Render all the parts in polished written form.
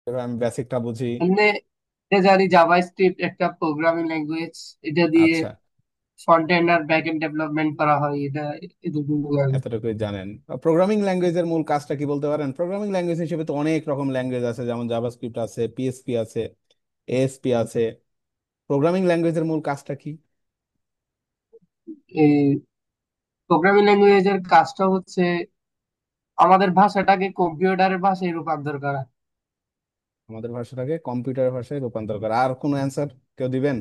এবার আমি বেসিকটা বুঝি। এমনি এটা জানি জাভা স্ক্রিপ্ট একটা প্রোগ্রামিং ল্যাঙ্গুয়েজ। এটা দিয়ে আচ্ছা, ফ্রন্ট এন্ড আর ব্যাক এন্ড ডেভেলপমেন্ট করা হয়, এটা এটুকু জানি। এতটুকুই জানেন। প্রোগ্রামিং ল্যাঙ্গুয়েজের মূল কাজটা কি বলতে পারেন? প্রোগ্রামিং ল্যাঙ্গুয়েজ হিসেবে তো অনেক রকম ল্যাঙ্গুয়েজ আছে, যেমন জাভাস্ক্রিপ্ট আছে, পিএসপি আছে, এএসপি আছে। প্রোগ্রামিং ল্যাঙ্গুয়েজের মূল কাজটা কি? এই প্রোগ্রামিং ল্যাঙ্গুয়েজের কাজটা হচ্ছে আমাদের ভাষাটাকে কম্পিউটারের ভাষায় রূপান্তর করা। আমাদের ভাষাটাকে কম্পিউটার ভাষায় রূপান্তর করা। আর কোনো অ্যান্সার কেউ দিবেন?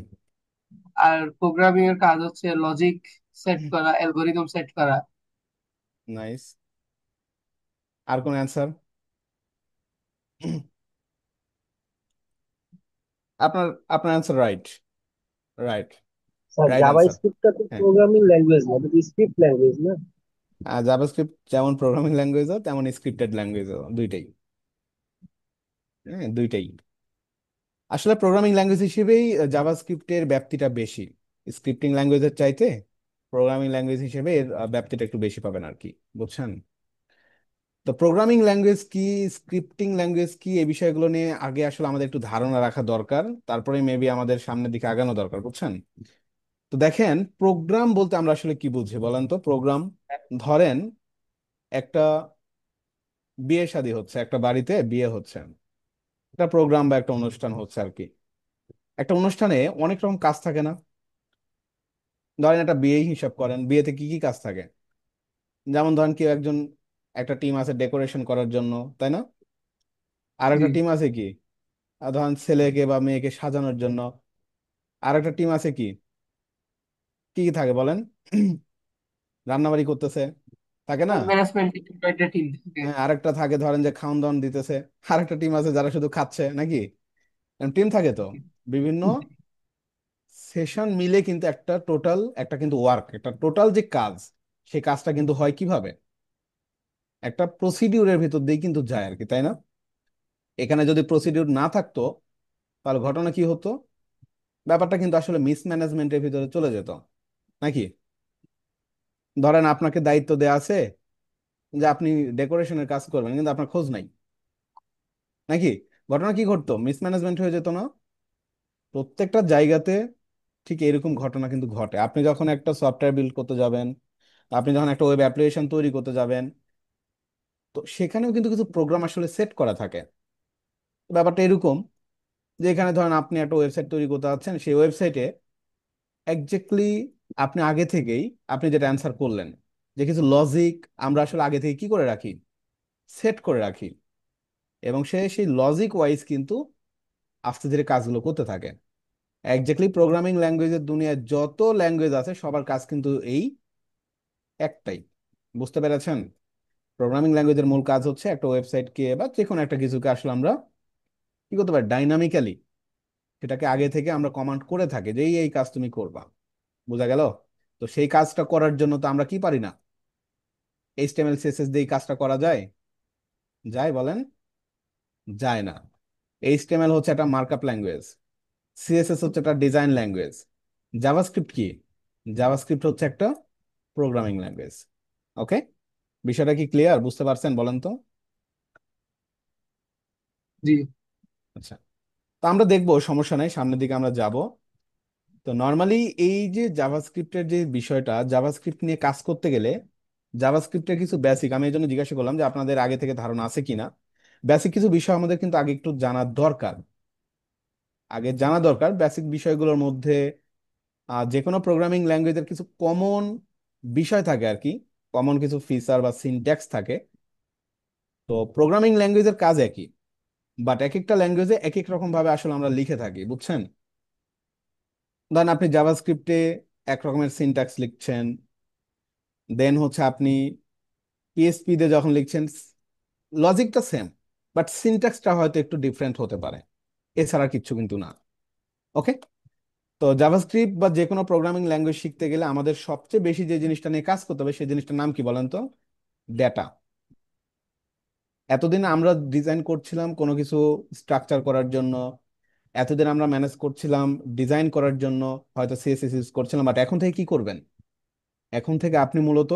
আর প্রোগ্রামিং এর কাজ হচ্ছে লজিক সেট করা, অ্যালগোরিদম সেট করা। নাইস। আর কোন অ্যান্সার? আপনার আপনার answer right. Right. Sir right Java answer. স্ক্রিপ্টটা তো হ্যাঁ। প্রোগ্রামিং ল্যাঙ্গুয়েজ না, এটা তো স্ক্রিপ্ট ল্যাঙ্গুয়েজ না? আর জাভাস্ক্রিপ্ট যেমন প্রোগ্রামিং ল্যাঙ্গুয়েজও তেমন স্ক্রিপ্টেড ল্যাঙ্গুয়েজও, দুইটাই। হ্যাঁ, দুইটাই। আসলে প্রোগ্রামিং ল্যাঙ্গুয়েজ হিসেবেই জাভাস্ক্রিপ্টের ব্যাপ্তিটা বেশি। স্ক্রিপ্টিং ল্যাঙ্গুয়েজের চাইতে প্রোগ্রামিং ল্যাঙ্গুয়েজ হিসেবে এর ব্যাপ্তিটা একটু বেশি পাবেন আর কি। বুঝছেন? তো প্রোগ্রামিং ল্যাঙ্গুয়েজ কি, স্ক্রিপ্টিং ল্যাঙ্গুয়েজ কি, এই বিষয়গুলো নিয়ে আগে আসলে আমাদের একটু ধারণা রাখা দরকার, তারপরে মেবি আমাদের সামনের দিকে আগানো দরকার। বুঝছেন? তো দেখেন, প্রোগ্রাম বলতে আমরা আসলে কি বুঝি বলেন তো? প্রোগ্রাম, ধরেন একটা বিয়ে শাদী হচ্ছে, একটা বাড়িতে বিয়ে হচ্ছে, একটা প্রোগ্রাম বা একটা অনুষ্ঠান হচ্ছে আর কি। একটা অনুষ্ঠানে অনেক রকম কাজ থাকে না? ধরেন একটা বিয়ে হিসাব করেন, বিয়েতে কি কি কাজ থাকে? যেমন ধরেন কেউ একজন, একটা টিম আছে ডেকোরেশন করার জন্য, তাই না? আর জি। একটা টিম আছে কি, ধরেন ছেলেকে বা মেয়েকে সাজানোর জন্য। আর একটা টিম আছে কি, কি কি থাকে বলেন? রান্নাবাড়ি করতেছে, থাকে না? ম্যানেজমেন্ট একটা টিম থাকে। হ্যাঁ, আরেকটা থাকে ধরেন যে খাওন দাওয়ান দিতেছে। আরেকটা টিম আছে যারা শুধু খাচ্ছে, নাকি? টিম থাকে তো বিভিন্ন। সেশন মিলে কিন্তু একটা টোটাল, একটা কিন্তু ওয়ার্ক, একটা টোটাল যে কাজ, সেই কাজটা কিন্তু হয় কিভাবে? একটা প্রসিডিউরের ভিতর দিয়ে কিন্তু যায় আর কি, তাই না? এখানে যদি প্রসিডিউর না থাকতো, তাহলে ঘটনা কি হতো? ব্যাপারটা কিন্তু আসলে মিসম্যানেজমেন্টের ভিতরে চলে যেত, নাকি? ধরেন আপনাকে দায়িত্ব দেয়া আছে যে আপনি ডেকোরেশনের কাজ করবেন, কিন্তু আপনার খোঁজ নাই, নাকি? ঘটনা কি ঘটতো? মিসম্যানেজমেন্ট হয়ে যেত না? প্রত্যেকটা জায়গাতে ঠিক এরকম ঘটনা কিন্তু ঘটে। আপনি যখন একটা সফটওয়্যার বিল্ড করতে যাবেন, আপনি যখন একটা ওয়েব অ্যাপ্লিকেশন তৈরি করতে যাবেন, তো সেখানেও কিন্তু কিছু প্রোগ্রাম আসলে সেট করা থাকে। ব্যাপারটা এরকম যে এখানে ধরেন আপনি একটা ওয়েবসাইট তৈরি করতে যাচ্ছেন, সেই ওয়েবসাইটে একজাক্টলি আপনি আগে থেকেই, আপনি যেটা অ্যান্সার করলেন, যে কিছু লজিক আমরা আসলে আগে থেকে কি করে রাখি, সেট করে রাখি। এবং সে সেই লজিক ওয়াইজ কিন্তু আস্তে ধীরে কাজগুলো করতে থাকে। একজাক্টলি প্রোগ্রামিং ল্যাঙ্গুয়েজের দুনিয়ায় যত ল্যাঙ্গুয়েজ আছে সবার কাজ কিন্তু এই একটাই। বুঝতে পেরেছেন? প্রোগ্রামিং ল্যাঙ্গুয়েজের মূল কাজ হচ্ছে একটা ওয়েবসাইটকে বা যে কোনো একটা কিছুকে আসলে আমরা কি করতে পারি, ডাইনামিক্যালি সেটাকে আগে থেকে আমরা কমান্ড করে থাকি যে এই এই কাজ তুমি করবা। বোঝা গেল? তো সেই কাজটা করার জন্য তো আমরা কি পারি না, এইচটিএমএল সিএসএস দিয়ে এই কাজটা করা যায়? যায় বলেন? যায় না। এইচটিএমএল হচ্ছে একটা মার্কআপ ল্যাঙ্গুয়েজ, সিএসএস হচ্ছে একটা ডিজাইন ল্যাঙ্গুয়েজ, জাভাস্ক্রিপ্ট কি, জাভাস্ক্রিপ্ট হচ্ছে একটা প্রোগ্রামিং ল্যাঙ্গুয়েজ। ওকে, বিষয়টা কি ক্লিয়ার? বুঝতে পারছেন বলেন তো? জি। আচ্ছা, তো আমরা দেখবো, সমস্যা নাই, সামনের দিকে আমরা যাব। তো নর্মালি এই যে জাভাস্ক্রিপ্টের যে বিষয়টা, জাভাস্ক্রিপ্ট নিয়ে কাজ করতে গেলে জাভাস্ক্রিপ্টের কিছু বেসিক, আমি এই জন্য জিজ্ঞাসা করলাম যে আপনাদের আগে থেকে ধারণা আছে কিনা। বেসিক কিছু বিষয় আমাদের কিন্তু আগে একটু জানা দরকার। আগে জানা দরকার বেসিক বিষয়গুলোর মধ্যে যে কোনো প্রোগ্রামিং ল্যাঙ্গুয়েজের কিছু কমন বিষয় থাকে আর কি, কমন কিছু ফিচার বা সিনট্যাক্স থাকে। তো প্রোগ্রামিং ল্যাঙ্গুয়েজের কাজ একই, বাট এক একটা ল্যাঙ্গুয়েজে এক এক রকম ভাবে আসলে আমরা লিখে থাকি। বুঝছেন? ধরেন আপনি জাভাস্ক্রিপ্টে এক রকমের সিনট্যাক্স লিখছেন, দেন হচ্ছে আপনি পিএসপি তে যখন লিখছেন, লজিকটা সেম, বাট সিনট্যাক্সটা হয়তো একটু ডিফারেন্ট হতে পারে। এছাড়া কিচ্ছু কিন্তু না। ওকে। তো জাভাস্ক্রিপ্ট বা যে কোনো প্রোগ্রামিং ল্যাঙ্গুয়েজ শিখতে গেলে আমাদের সবচেয়ে বেশি যে জিনিসটা নিয়ে কাজ করতে হবে, সেই জিনিসটার নাম কি বলেন তো? ডেটা। এতদিন আমরা ডিজাইন করছিলাম কোনো কিছু স্ট্রাকচার করার জন্য, এতদিন আমরা ম্যানেজ করছিলাম ডিজাইন করার জন্য, হয়তো সিএসএস ইউজ করছিলাম, বাট এখন থেকে কি করবেন? এখন থেকে আপনি মূলত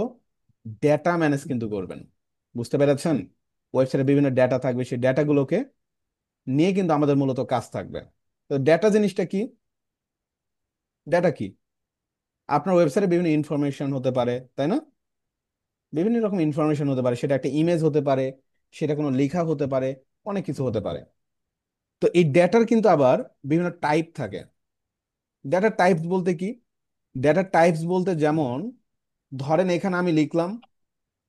ডেটা ম্যানেজ কিন্তু করবেন। বুঝতে পেরেছেন? ওয়েবসাইটে বিভিন্ন ডেটা থাকবে, সেই ডেটাগুলোকে নিয়ে কিন্তু আমাদের মূলত কাজ থাকবে। তো ডেটা জিনিসটা কি? ডেটা কি? আপনার ওয়েবসাইটে বিভিন্ন ইনফরমেশন হতে পারে, তাই না? বিভিন্ন রকম ইনফরমেশন হতে পারে, সেটা একটা ইমেজ হতে পারে, সেটা কোনো লেখা হতে পারে, অনেক কিছু হতে পারে। তো এই ডেটার কিন্তু আবার বিভিন্ন টাইপ থাকে। ডেটার টাইপস বলতে কি? ডেটার টাইপস বলতে যেমন ধরেন এখানে আমি লিখলাম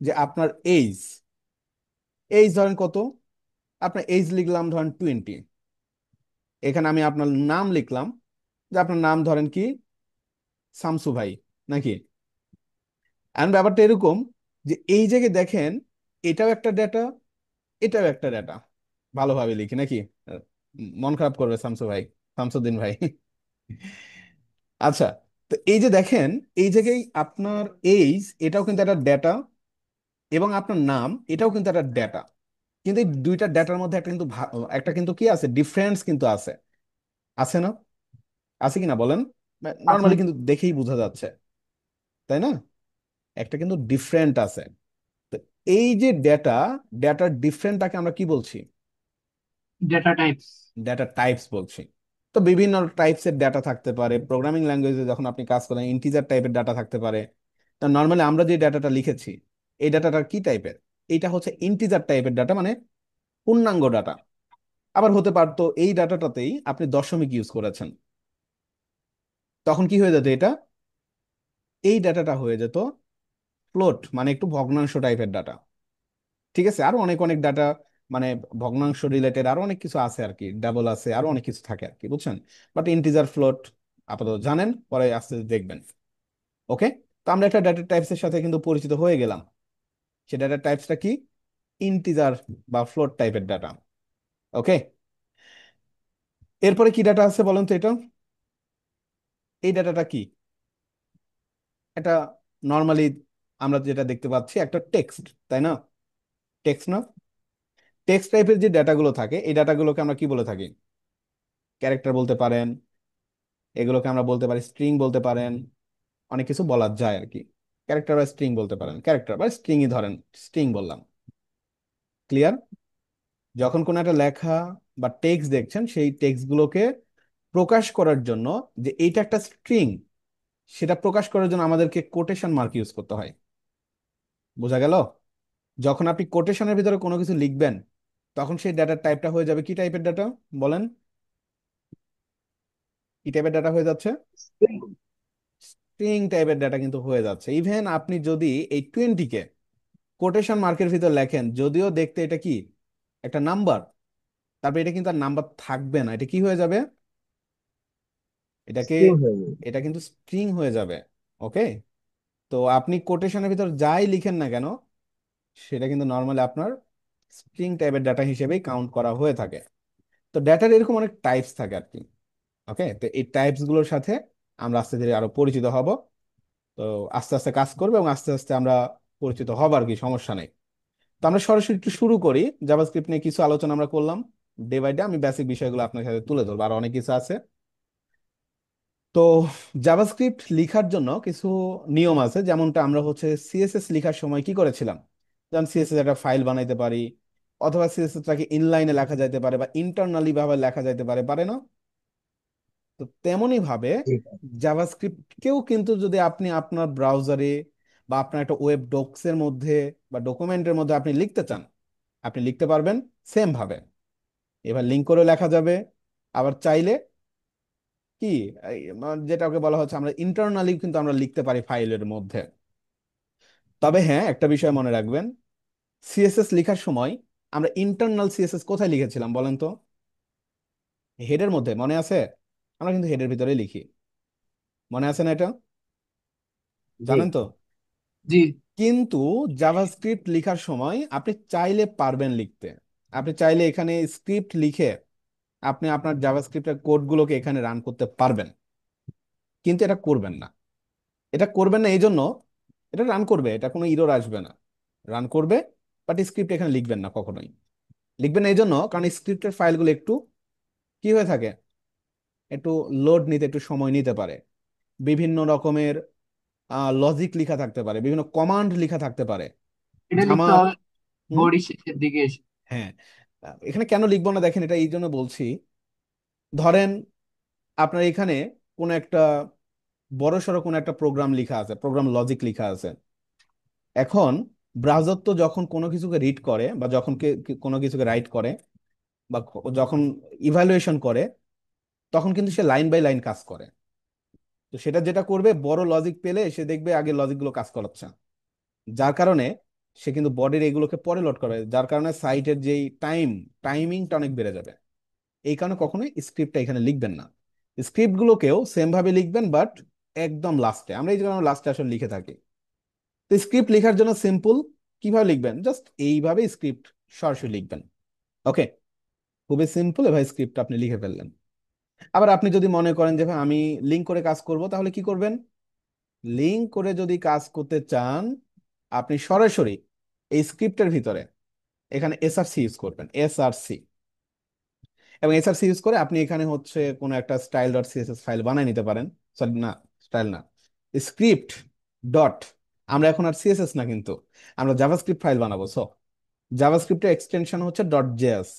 যে আপনার এইজ, এইজ ধরেন কত, আপনার এইজ লিখলাম ধরেন 20। এখানে আমি আপনার নাম লিখলাম, যে আপনার নাম ধরেন কি শামসু ভাই, নাকি? এখন ব্যাপারটা এরকম যে এই জায়গায় দেখেন, এটাও একটা ডেটা, এটাও একটা ডেটা। ভালোভাবে লিখি নাকি? আহ, মন খারাপ করবে শামসু ভাই, শামসুদ্দিন ভাই। আচ্ছা, তো এই যে দেখেন, এই জায়গায় আপনার এইজ এটাও কিন্তু একটা ডেটা, এবং আপনার নাম এটাও কিন্তু একটা ডেটা। কিন্তু এই দুইটা ডেটার মধ্যে একটা কিন্তু একটা কিন্তু কি আছে, ডিফারেন্স কিন্তু আছে। আছে না? আছে কিনা বলেন? আচ্ছা, নর্মালি কিন্তু দেখেই বোঝা যাচ্ছে, তাই না? একটা কিন্তু ডিফারেন্ট আছে। তো এই যে ডেটা, ডেটার ডিফারেন্টটাকে আমরা কি বলছি? Data types. ডেটা টাইপস বলছি। তো বিভিন্ন টাইপসের ডেটা থাকতে পারে, প্রোগ্রামিং ল্যাঙ্গুয়েজে যখন আপনি কাজ করেন ইন্টিজার টাইপের ডাটা থাকতে পারে। তা নর্মালি আমরা যে ডাটাটা লিখেছি, এই ডাটাটা কি টাইপের? এটা হচ্ছে ইন্টিজার টাইপের ডাটা, মানে পূর্ণাঙ্গ ডাটা। আবার হতে পারতো এই ডাটাটাতেই আপনি দশমিক ইউজ করেছেন, তখন কি হয়ে যেত এটা? এই ডাটাটা হয়ে যেত ফ্লোট, মানে একটু ভগ্নাংশ টাইপের ডাটা। ঠিক আছে, আরো অনেক অনেক ডাটা, মানে ভগ্নাংশ রিলেটেড আরো অনেক কিছু আছে আর কি, ডাবল আছে, আরো অনেক কিছু থাকে আর কি, বুঝছেন? বাট ইন্টিজার ফ্লোট আপাতত জানেন, পরে আস্তে আস্তে দেখবেন। ওকে। তো আমরা একটা ডাটা টাইপস এর সাথে কিন্তু পরিচিত হয়ে গেলাম। সে ডাটা টাইপসটা কি? ইন্টিজার বা ফ্লোট টাইপের ডাটা। ওকে। এরপরে কি ডাটা আছে বলেন তো? এটা, এই ডাটাটা কি? এটা নর্মালি আমরা যেটা দেখতে পাচ্ছি একটা টেক্সট, তাই না? টেক্সট না? টেক্সট টাইপের যে ডাটাগুলো থাকে, এই ডাটাগুলোকে আমরা কি বলে থাকি? ক্যারেক্টার বলতে পারেন, এগুলোকে আমরা বলতে পারি স্ট্রিং বলতে পারেন, অনেক কিছু বলা যায় আর কি। ক্যারেক্টার বা স্ট্রিং বলতে পারেন, ক্যারেক্টার বা স্ট্রিংই ধরেন, স্ট্রিং বললাম। ক্লিয়ার? যখন কোনো একটা লেখা বা টেক্সট দেখছেন, সেই টেক্সট গুলোকে প্রকাশ করার জন্য, যে এইটা একটা স্ট্রিং, সেটা প্রকাশ করার জন্য আমাদেরকে কোটেশন মার্ক ইউজ করতে হয়। বোঝা গেল? যখন আপনি কোটেশনের ভিতরে কোনো কিছু লিখবেন, তখন সেই ডাটার টাইপটা হয়ে যাবে কি টাইপের ডাটা? বলেন, কি টাইপের ডাটা হয়ে যাচ্ছে? স্ট্রিং টাইপের ডাটা কিন্তু হয়ে যাচ্ছে। ইভেন আপনি যদি এই 20-কে কোটেশন মার্কের ভিতর লেখেন, যদিও দেখতে এটা কি একটা নাম্বার, তারপরে এটা কিন্তু আর নাম্বার থাকবে না, এটা কি হয়ে যাবে? এটাকে, স্ট্রিং হয়ে যাবে। এটা কিন্তু স্ট্রিং হয়ে যাবে। ওকে। তো আপনি কোটেশনের ভিতর যাই লিখেন না কেন, সেটা কিন্তু নর্মালি আপনার স্ট্রিং টাইপের ডাটা হিসেবেই কাউন্ট করা হয়ে থাকে। তো ডেটার এরকম অনেক টাইপস থাকে আর কি। ওকে, তো এই টাইপস গুলোর সাথে আমরা আস্তে ধীরে আরো পরিচিত হব। তো আস্তে আস্তে কাজ করবে, এবং আস্তে আস্তে আমরা পরিচিত হব আর কি, সমস্যা নেই। তো আমরা সরাসরি একটু শুরু করি। জাভাস্ক্রিপ্ট নিয়ে কিছু আলোচনা আমরা করলাম, ডে বাই ডে আমি বেসিক বিষয়গুলো আপনার সাথে তুলে ধরবো, আর অনেক কিছু আছে। তো জাভাস্ক্রিপ্ট লেখার জন্য কিছু নিয়ম আছে, যেমনটা আমরা হচ্ছে সিএসএস লেখার সময় কি করেছিলাম। যেমন সিএসএস একটা ফাইল বানাইতে পারি, অথবা সিএসএসটাকে ইনলাইনে লেখা যাইতে পারে, বা ইন্টারনালি ভাবে লেখা যাইতে পারে, পারে না? তো তেমনি ভাবে জি। জাভাস্ক্রিপ্টকেও কিন্তু যদি আপনি আপনার ব্রাউজারে বা আপনার একটা ওয়েব ডক্সের মধ্যে বা ডকুমেন্টের মধ্যে আপনি লিখতে চান, আপনি লিখতে পারবেন সেম ভাবে। এবার লিঙ্ক করে লেখা যাবে। আবার চাইলে কি, যেটাকে বলা হচ্ছে আমরা ইন্টারনালি কিন্তু আমরা লিখতে পারি ফাইলের মধ্যে। তবে হ্যাঁ, একটা বিষয় মনে রাখবেন, সিএসএস লেখার সময় আমরা ইন্টারনাল সিএসএস কোথায় লিখেছিলাম বলেন তো? হেডের মধ্যে, মনে আছে? আমরা কিন্তু হেডের ভিতরে লিখি, মনে আছে না এটা? জি। জানেন তো? জি। কিন্তু জাভাস্ক্রিপ্ট লেখার সময় আপনি চাইলে পারবেন লিখতে। আপনি চাইলে এখানে স্ক্রিপ্ট লিখে আপনি আপনার জাভাস্ক্রিপ্টের কোডগুলোকে এখানে রান করতে পারবেন, কিন্তু এটা করবেন না। এটা করবেন না এই জন্য, এটা রান করবে, এটা কোনো ইরর আসবে না, রান করবে, বাট স্ক্রিপ্ট এখানে লিখবেন না কখনোই। লিখবেন না এই জন্য কারণ স্ক্রিপ্টের ফাইলগুলো একটু কি হয়ে থাকে, একটু লোড নিতে একটু সময় নিতে পারে। বিভিন্ন রকমের লজিক লেখা থাকতে পারে, বিভিন্ন কমান্ড লেখা থাকতে পারে। এটা লিখতে আমার, হবে বডি শেষের দিকে এসে। হ্যাঁ, এখানে কেন লিখবো না দেখেন, এটা এই জন্য বলছি। ধরেন আপনার এখানে কোনো একটা বড় সড়ো কোনো একটা প্রোগ্রাম লেখা আছে, প্রোগ্রাম লজিক লেখা আছে। এখন ব্রাউজার তো যখন কোনো কিছুকে রিড করে বা যখন কোনো কিছুকে রাইট করে বা যখন ইভ্যালুয়েশন করে, তখন কিন্তু সে লাইন বাই লাইন কাজ করে। তো সেটা যেটা করবে, বড় লজিক পেলে সে দেখবে আগে লজিকগুলো কাজ করাচ্ছে, যার কারণে সে কিন্তু বডির এগুলোকে পরে লোড করে, যার কারণে সাইটের যেই টাইমিংটা অনেক বেড়ে যাবে। এই কারণে কখনোই স্ক্রিপ্টটা এখানে লিখবেন না। স্ক্রিপ্ট গুলোকেও সেম ভাবে লিখবেন, বাট একদম লাস্টে, আমরা এই জন্য লাস্টে আসলে লিখে থাকি। তো স্ক্রিপ্ট লেখার জন্য সিম্পল, কিভাবে লিখবেন, জাস্ট এইভাবে স্ক্রিপ্ট সরাসরি লিখবেন। ওকে, খুবই সিম্পল, এভাবে স্ক্রিপ্ট আপনি লিখে ফেললেন। আবার আপনি যদি মনে করেন যে ভাই আমি লিঙ্ক করে কাজ করব, তাহলে কি করবেন? লিঙ্ক করে যদি কাজ করতে চান, আপনি সরাসরি এই স্ক্রিপ্টের ভিতরে এখানে এসআরসি ইউজ করবেন, এসআরসি। এবং এসআরসি ইউজ করে আপনি এখানে হচ্ছে কোনো একটা স্টাইল ডট সিএসএস ফাইল বানিয়ে নিতে পারেন। সরি না, স্টাইল না, স্ক্রিপ্ট ডট, আমরা এখন আর সিএসএস না কিন্তু, আমরা জাভাস্ক্রিপ্ট ফাইল বানাবো। সো জাভাস্ক্রিপ্টের এক্সটেনশন হচ্ছে ডট জেএস।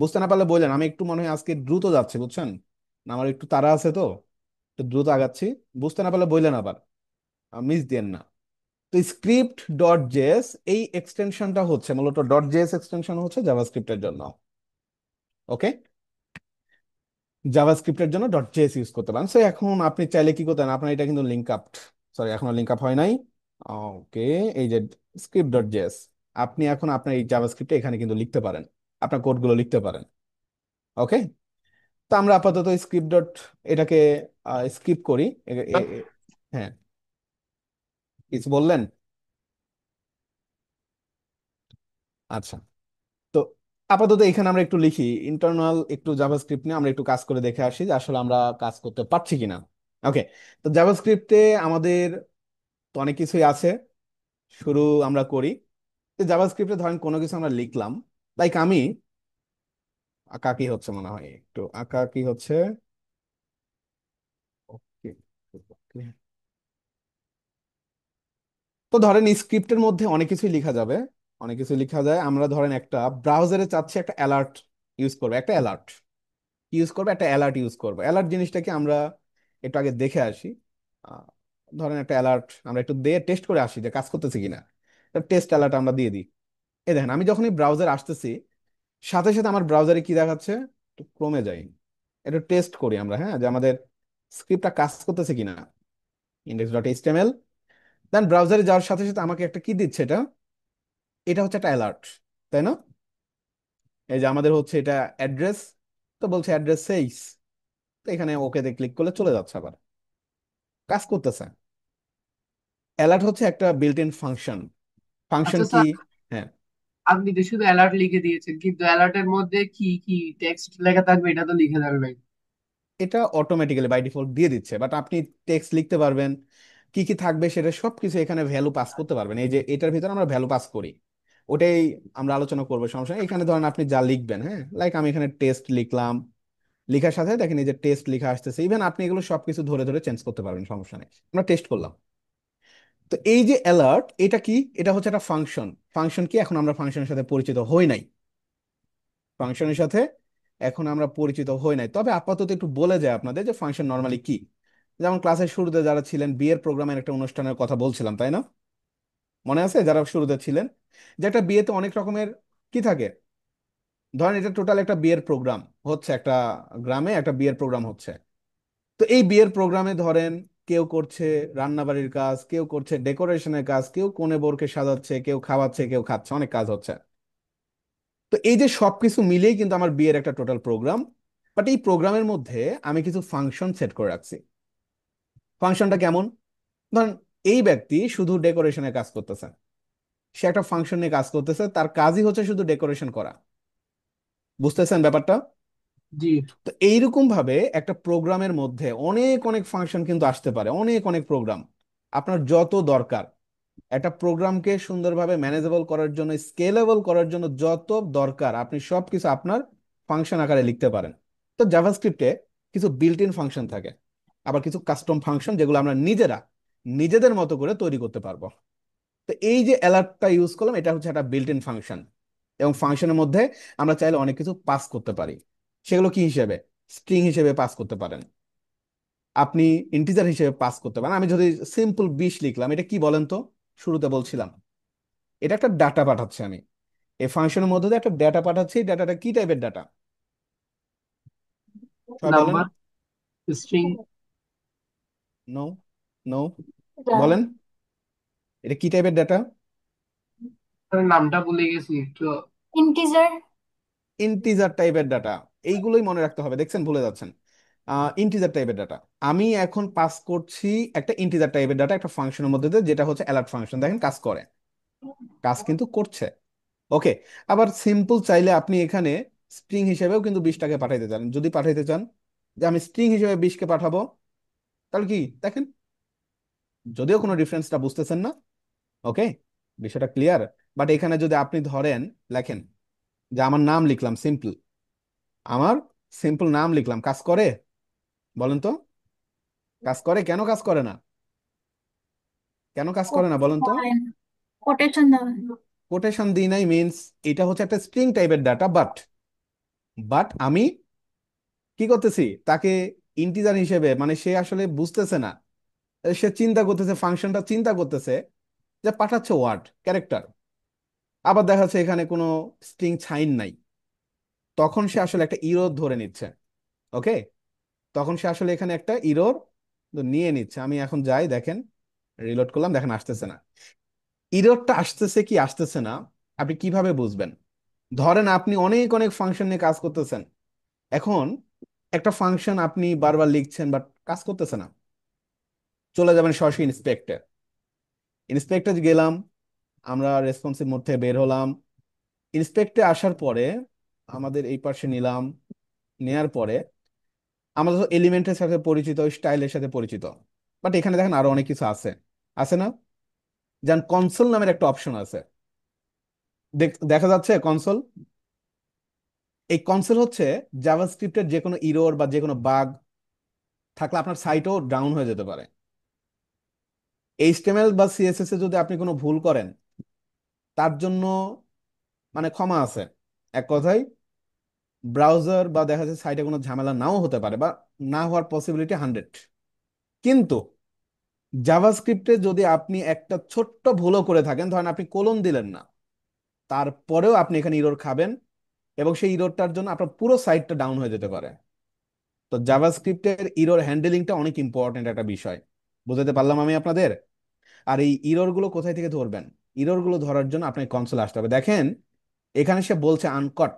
বুঝতে না পারলে বললেন, আমি একটু মনে হয় আজকে দ্রুত যাচ্ছে, বুঝছেন না, আমার একটু তাড়া আছে তো, একটু দ্রুত আগাচ্ছি। বুঝতে না পারলে বললেন আবার, মিস দিয়েন না। তো স্ক্রিপ্ট ডট জেএস, এই এক্সটেনশনটা হচ্ছে মূলত, ডট জেএস এক্সটেনশন হচ্ছে জাভাস্ক্রিপ্টের জন্য। ওকে, জাভাস্ক্রিপ্টের জন্য ডট জেএস ইউজ করতে পারেন। সো এখন আপনি চাইলে কি করতেন, আপনার এটা কিন্তু লিঙ্ক আপ, সরি এখনো লিঙ্ক আপ হয় নাই। ওকে, এই যে স্ক্রিপ্ট ডট জেএস, আপনি এখন আপনার এই জাভাস্ক্রিপ্টে এখানে কিন্তু লিখতে পারেন, আপনার কোডগুলো লিখতে পারেন। ওকে, তো আমরা আপাতত স্ক্রিপ্ট ডট এটাকে স্কিপ করি। হ্যাঁ, কিছু বললেন? আচ্ছা, তো আপাতত এখানে আমরা একটু লিখি, ইন্টারনাল একটু জাভাস্ক্রিপ্ট নিয়ে আমরা একটু কাজ করে দেখে আসি যে আসলে আমরা কাজ করতে পারছি কিনা। ওকে, তো জাভাস্ক্রিপ্টে আমাদের তো অনেক কিছুই আছে, শুরু আমরা করি। তো জাভাস্ক্রিপ্টে ধরেন কোনো কিছু আমরা লিখলাম, লাইক আমি, আঁকা কি হচ্ছে মনে হয়, একটু আঁকা কি হচ্ছে। ওকে, তো ধরেন স্ক্রিপ্টের মধ্যে অনেক কিছুই লেখা যাবে, অনেক কিছু লেখা যায়। আমরা ধরেন একটা ব্রাউজারে চাচ্ছি একটা অ্যালার্ট ইউজ করবো, একটা অ্যালার্ট ইউজ করবো, একটা অ্যালার্ট ইউজ করবো। অ্যালার্ট জিনিসটাকে আমরা একটু আগে দেখে আসি। আহ, ধরেন একটা অ্যালার্ট আমরা একটু দিয়ে টেস্ট করে আসি যে কাজ করতেছে কিনা। টেস্ট অ্যালার্ট আমরা দিয়ে দিই। এই দেখেন, আমি যখনই ব্রাউজার আসতেছি, সাথে সাথে আমার ব্রাউজারে কি দেখাচ্ছে, একটু ক্রমে যাই, একটু টেস্ট করি আমরা, হ্যাঁ, যে আমাদের স্ক্রিপ্টটা কাজ করতেছে কিনা। ইন্ডেক্স ডট এইচটিএমএল, দেন ব্রাউজারে যাওয়ার সাথে সাথে আমাকে একটা কি দিচ্ছে, এটা এটা হচ্ছে একটা অ্যালার্ট, তাই না? এই যে আমাদের হচ্ছে এটা অ্যাড্রেস, তো বলছে অ্যাড্রেস সেইস, তো এখানে ওকেতে ক্লিক করলে চলে যাচ্ছে, আবার কাজ করতেছে। অ্যালার্ট হচ্ছে একটা বিল্ট ইন ফাংশন। ফাংশন আচ্ছা কি? স্যার, হ্যাঁ, আপনি তো শুধু অ্যালার্ট লিখে দিয়েছেন, কিন্তু অ্যালার্টের মধ্যে কি কি টেক্সট লেখা থাকবে এটা তো লিখে দেন নাই। এটা অটোমেটিক্যালি বাই ডিফল্ট দিয়ে দিচ্ছে, বাট আপনি টেক্সট লিখতে পারবেন, কি কি থাকবে সেটা সবকিছু এখানে ভ্যালু পাস করতে পারবেন। এই যে এটার ভিতরে আমরা ভ্যালু পাস করি, ওটাই আমরা আলোচনা করবো, সমস্যা নেই। এখানে ধরেন আপনি যা লিখবেন, হ্যাঁ, লাইক আমি এখানে টেস্ট লিখলাম, লেখার সাথে দেখেন এই যে টেস্ট লেখা আসতেছে, ইভেন আপনি এগুলো সবকিছু ধরে ধরে চেঞ্জ করতে পারবেন, সমস্যা নেই। আমরা টেস্ট করলাম। তো এই যে অ্যালার্ট, এটা কি? এটা হচ্ছে একটা ফাংশন। ফাংশন কি? এখন আমরা ফাংশনের সাথে পরিচিত হই নাই, ফাংশনের সাথে এখন আমরা পরিচিত হই নাই। তবে আপাতত একটু বলে যায় আপনাদের যে ফাংশন নর্মালি কি। যেমন ক্লাসের শুরুতে যারা ছিলেন, বিয়ের প্রোগ্রামের একটা অনুষ্ঠানের কথা বলছিলাম, তাই না? মনে আছে যারা শুরুতে ছিলেন, যে একটা বিয়েতে অনেক রকমের কি থাকে। ধরেন এটা টোটাল একটা বিয়ের প্রোগ্রাম হচ্ছে, একটা গ্রামে একটা বিয়ের প্রোগ্রাম হচ্ছে। তো এই বিয়ের প্রোগ্রামে ধরেন কেউ করছে রান্নাবাড়ির কাজ, কেউ করছে ডেকোরেশনের কাজ, কেউ কনে বরকে সাজাচ্ছে, কেউ খাওয়াচ্ছে, কেউ খাচ্ছে, অনেক কাজ হচ্ছে। তো এই যে সবকিছু মিলেই কিন্তু আমার বিয়ের একটা টোটাল প্রোগ্রাম। বাট এই প্রোগ্রামের মধ্যে আমি কিছু ফাংশন সেট করে রাখছি। ফাংশনটা কেমন? ধরেন এই ব্যক্তি শুধু ডেকোরেশনের কাজ করতেছে, সে একটা ফাংশন নিয়ে কাজ করতেছে, তার কাজই হচ্ছে শুধু ডেকোরেশন করা। বুঝতেছেন ব্যাপারটা? জি। তো এইরকম ভাবে একটা প্রোগ্রামের মধ্যে অনেক অনেক ফাংশন কিন্তু আসতে পারে, অনেক অনেক প্রোগ্রাম আপনার যত দরকার। একটা প্রোগ্রামকে সুন্দরভাবে ম্যানেজেবল করার জন্য, স্কেলেবল করার জন্য যত দরকার, আপনি সবকিছু আপনার ফাংশন আকারে লিখতে পারেন। তো জাভাস্ক্রিপ্টে কিছু বিল্ট ইন ফাংশন থাকে, আবার কিছু কাস্টম ফাংশন যেগুলো আমরা নিজেরা নিজেদের মতো করে তৈরি করতে পারবো। তো এই যে অ্যালার্টটা ইউজ করলাম, এটা হচ্ছে একটা বিল্ট ইন ফাংশন। এবং ফাংশনের মধ্যে আমরা চাইলে অনেক কিছু পাস করতে পারি। সেগুলো কি হিসেবে? স্ট্রিং হিসেবে পাস করতে পারেন, আপনি ইন্টিজার হিসেবে পাস করতে পারেন। আমি যদি সিম্পল 20 লিখলাম, এটা কি বলেন তো? শুরুতে বলছিলাম এটা একটা ডাটা পাঠাচ্ছে, আমি এই ফাংশনের মধ্যে দিয়ে একটা ডাটা পাঠাচ্ছি। ডাটাটা কি টাইপের ডাটা? সবাই বলেন। Number, string. নো, নো, বলেন এটা কি টাইপের ডাটা? নামটা ভুলে গেছি একটু। ইন্টিজার। ইন্টিজার টাইপের ডাটা। এইগুলোই মনে রাখতে হবে, দেখছেন ভুলে যাচ্ছেন। ইন্টিজার টাইপের ডাটা আমি এখন পাস করছি, একটা ইন্টিজার টাইপের ডাটা একটা ফাংশনের মধ্যে দিয়ে, যেটা হচ্ছে অ্যালার্ট ফাংশন। দেখেন কাজ করে, কাজ কিন্তু করছে। ওকে। আবার সিম্পল চাইলে আপনি এখানে স্ট্রিং হিসেবেও কিন্তু 20টাকে পাঠাইতে চান। যদি পাঠাইতে চান যে আমি স্ট্রিং হিসেবে 20কে পাঠাবো, তাহলে কি দেখেন, যদিও কোনো ডিফারেন্সটা বুঝতেছেন না। ওকে, বিষয়টা ক্লিয়ার। বাট এখানে যদি আপনি ধরেন লেখেন যে আমার নাম লিখলাম সিম্পল, আমার সিম্পল নাম লিখলাম, কাজ করে? বলেন তো কাজ করে? কেন কাজ করে না? কেন কাজ করে না বলেন তো? কোটেশন দেওয়া। কোটেশন দিই নাই মিন্স এটা হচ্ছে একটা স্ট্রিং টাইপের ডাটা, বাট আমি কি করতেছি তাকে ইন্টিজার হিসেবে, মানে সে আসলে বুঝতেছে না, সে চিন্তা করতেছে, ফাংশনটা চিন্তা করতেছে যে পাঠাচ্ছে ওয়ার্ড ক্যারেক্টার। আবার দেখা যাচ্ছে এখানে কোনো স্ট্রিং সাইন নাই, তখন সে আসলে একটা ইরর ধরে নিচ্ছে। ওকে, তখন সে আসলে এখানে একটা ইরর নিয়ে নিচ্ছে। আমি এখন যাই, দেখেন রিলোড করলাম, দেখেন আসতেছে না। ইররটা আসতেছে কি আসতেছে না আপনি কিভাবে বুঝবেন? ধরেন আপনি অনেক অনেক ফাংশন নিয়ে কাজ করতেছেন, এখন একটা ফাংশন আপনি বারবার লিখছেন বাট কাজ করতেছে না, চলে যাবেন সরাসরি ইন্সপেক্টর। ইন্সপেক্টর গেলাম, আমরা রেসপন্সিভ মোড থেকে বের হলাম। ইন্সপেক্টে আসার পরে আমাদের এই পাশে নিলাম, নেয়ার পরে আমরা তো এলিমেন্টের সাথে পরিচিত, স্টাইলের সাথে পরিচিত, বাট এখানে দেখেন আরো অনেক কিছু আছে, আছে না? যেমন কনসোল নামের একটা অপশন আছে, দেখা যাচ্ছে কনসোল। এই কনসোল হচ্ছে জাভাস্ক্রিপ্টের যে কোনো ইরোর বা যে কোনো বাগ থাকলে আপনার সাইটও ডাউন হয়ে যেতে পারে। এইচটিএমএল বা সিএসএস এ যদি আপনি কোনো ভুল করেন, তার জন্য মানে ক্ষমা আছে। এক কথায় ব্রাউজার বা দেখা যাচ্ছে সাইটে কোনো ঝামেলা নাও হতে পারে, বা না হওয়ার পসিবিলিটি 100। কিন্তু জাভাস্ক্রিপ্টে যদি আপনি একটা ছোট্ট ভুলও করে থাকেন, ধরেন আপনি কোলন দিলেন না, তারপরেও আপনি এখানে ইরোর খাবেন, এবং সেই ইরোরটার জন্য আপনার পুরো সাইটটা ডাউন হয়ে যেতে পারে। তো জাভাস্ক্রিপ্টের ইরোর হ্যান্ডেলিংটা অনেক ইম্পর্টেন্ট একটা বিষয়। বুঝাতে পারলাম আমি আপনাদের? আর এই ইরর গুলো কোথায় থেকে ধরবেন? ইরর গুলো ধরার জন্য আপনাকে কনসোলে আসতে হবে। দেখেন এখানে সে বলছে আনকট,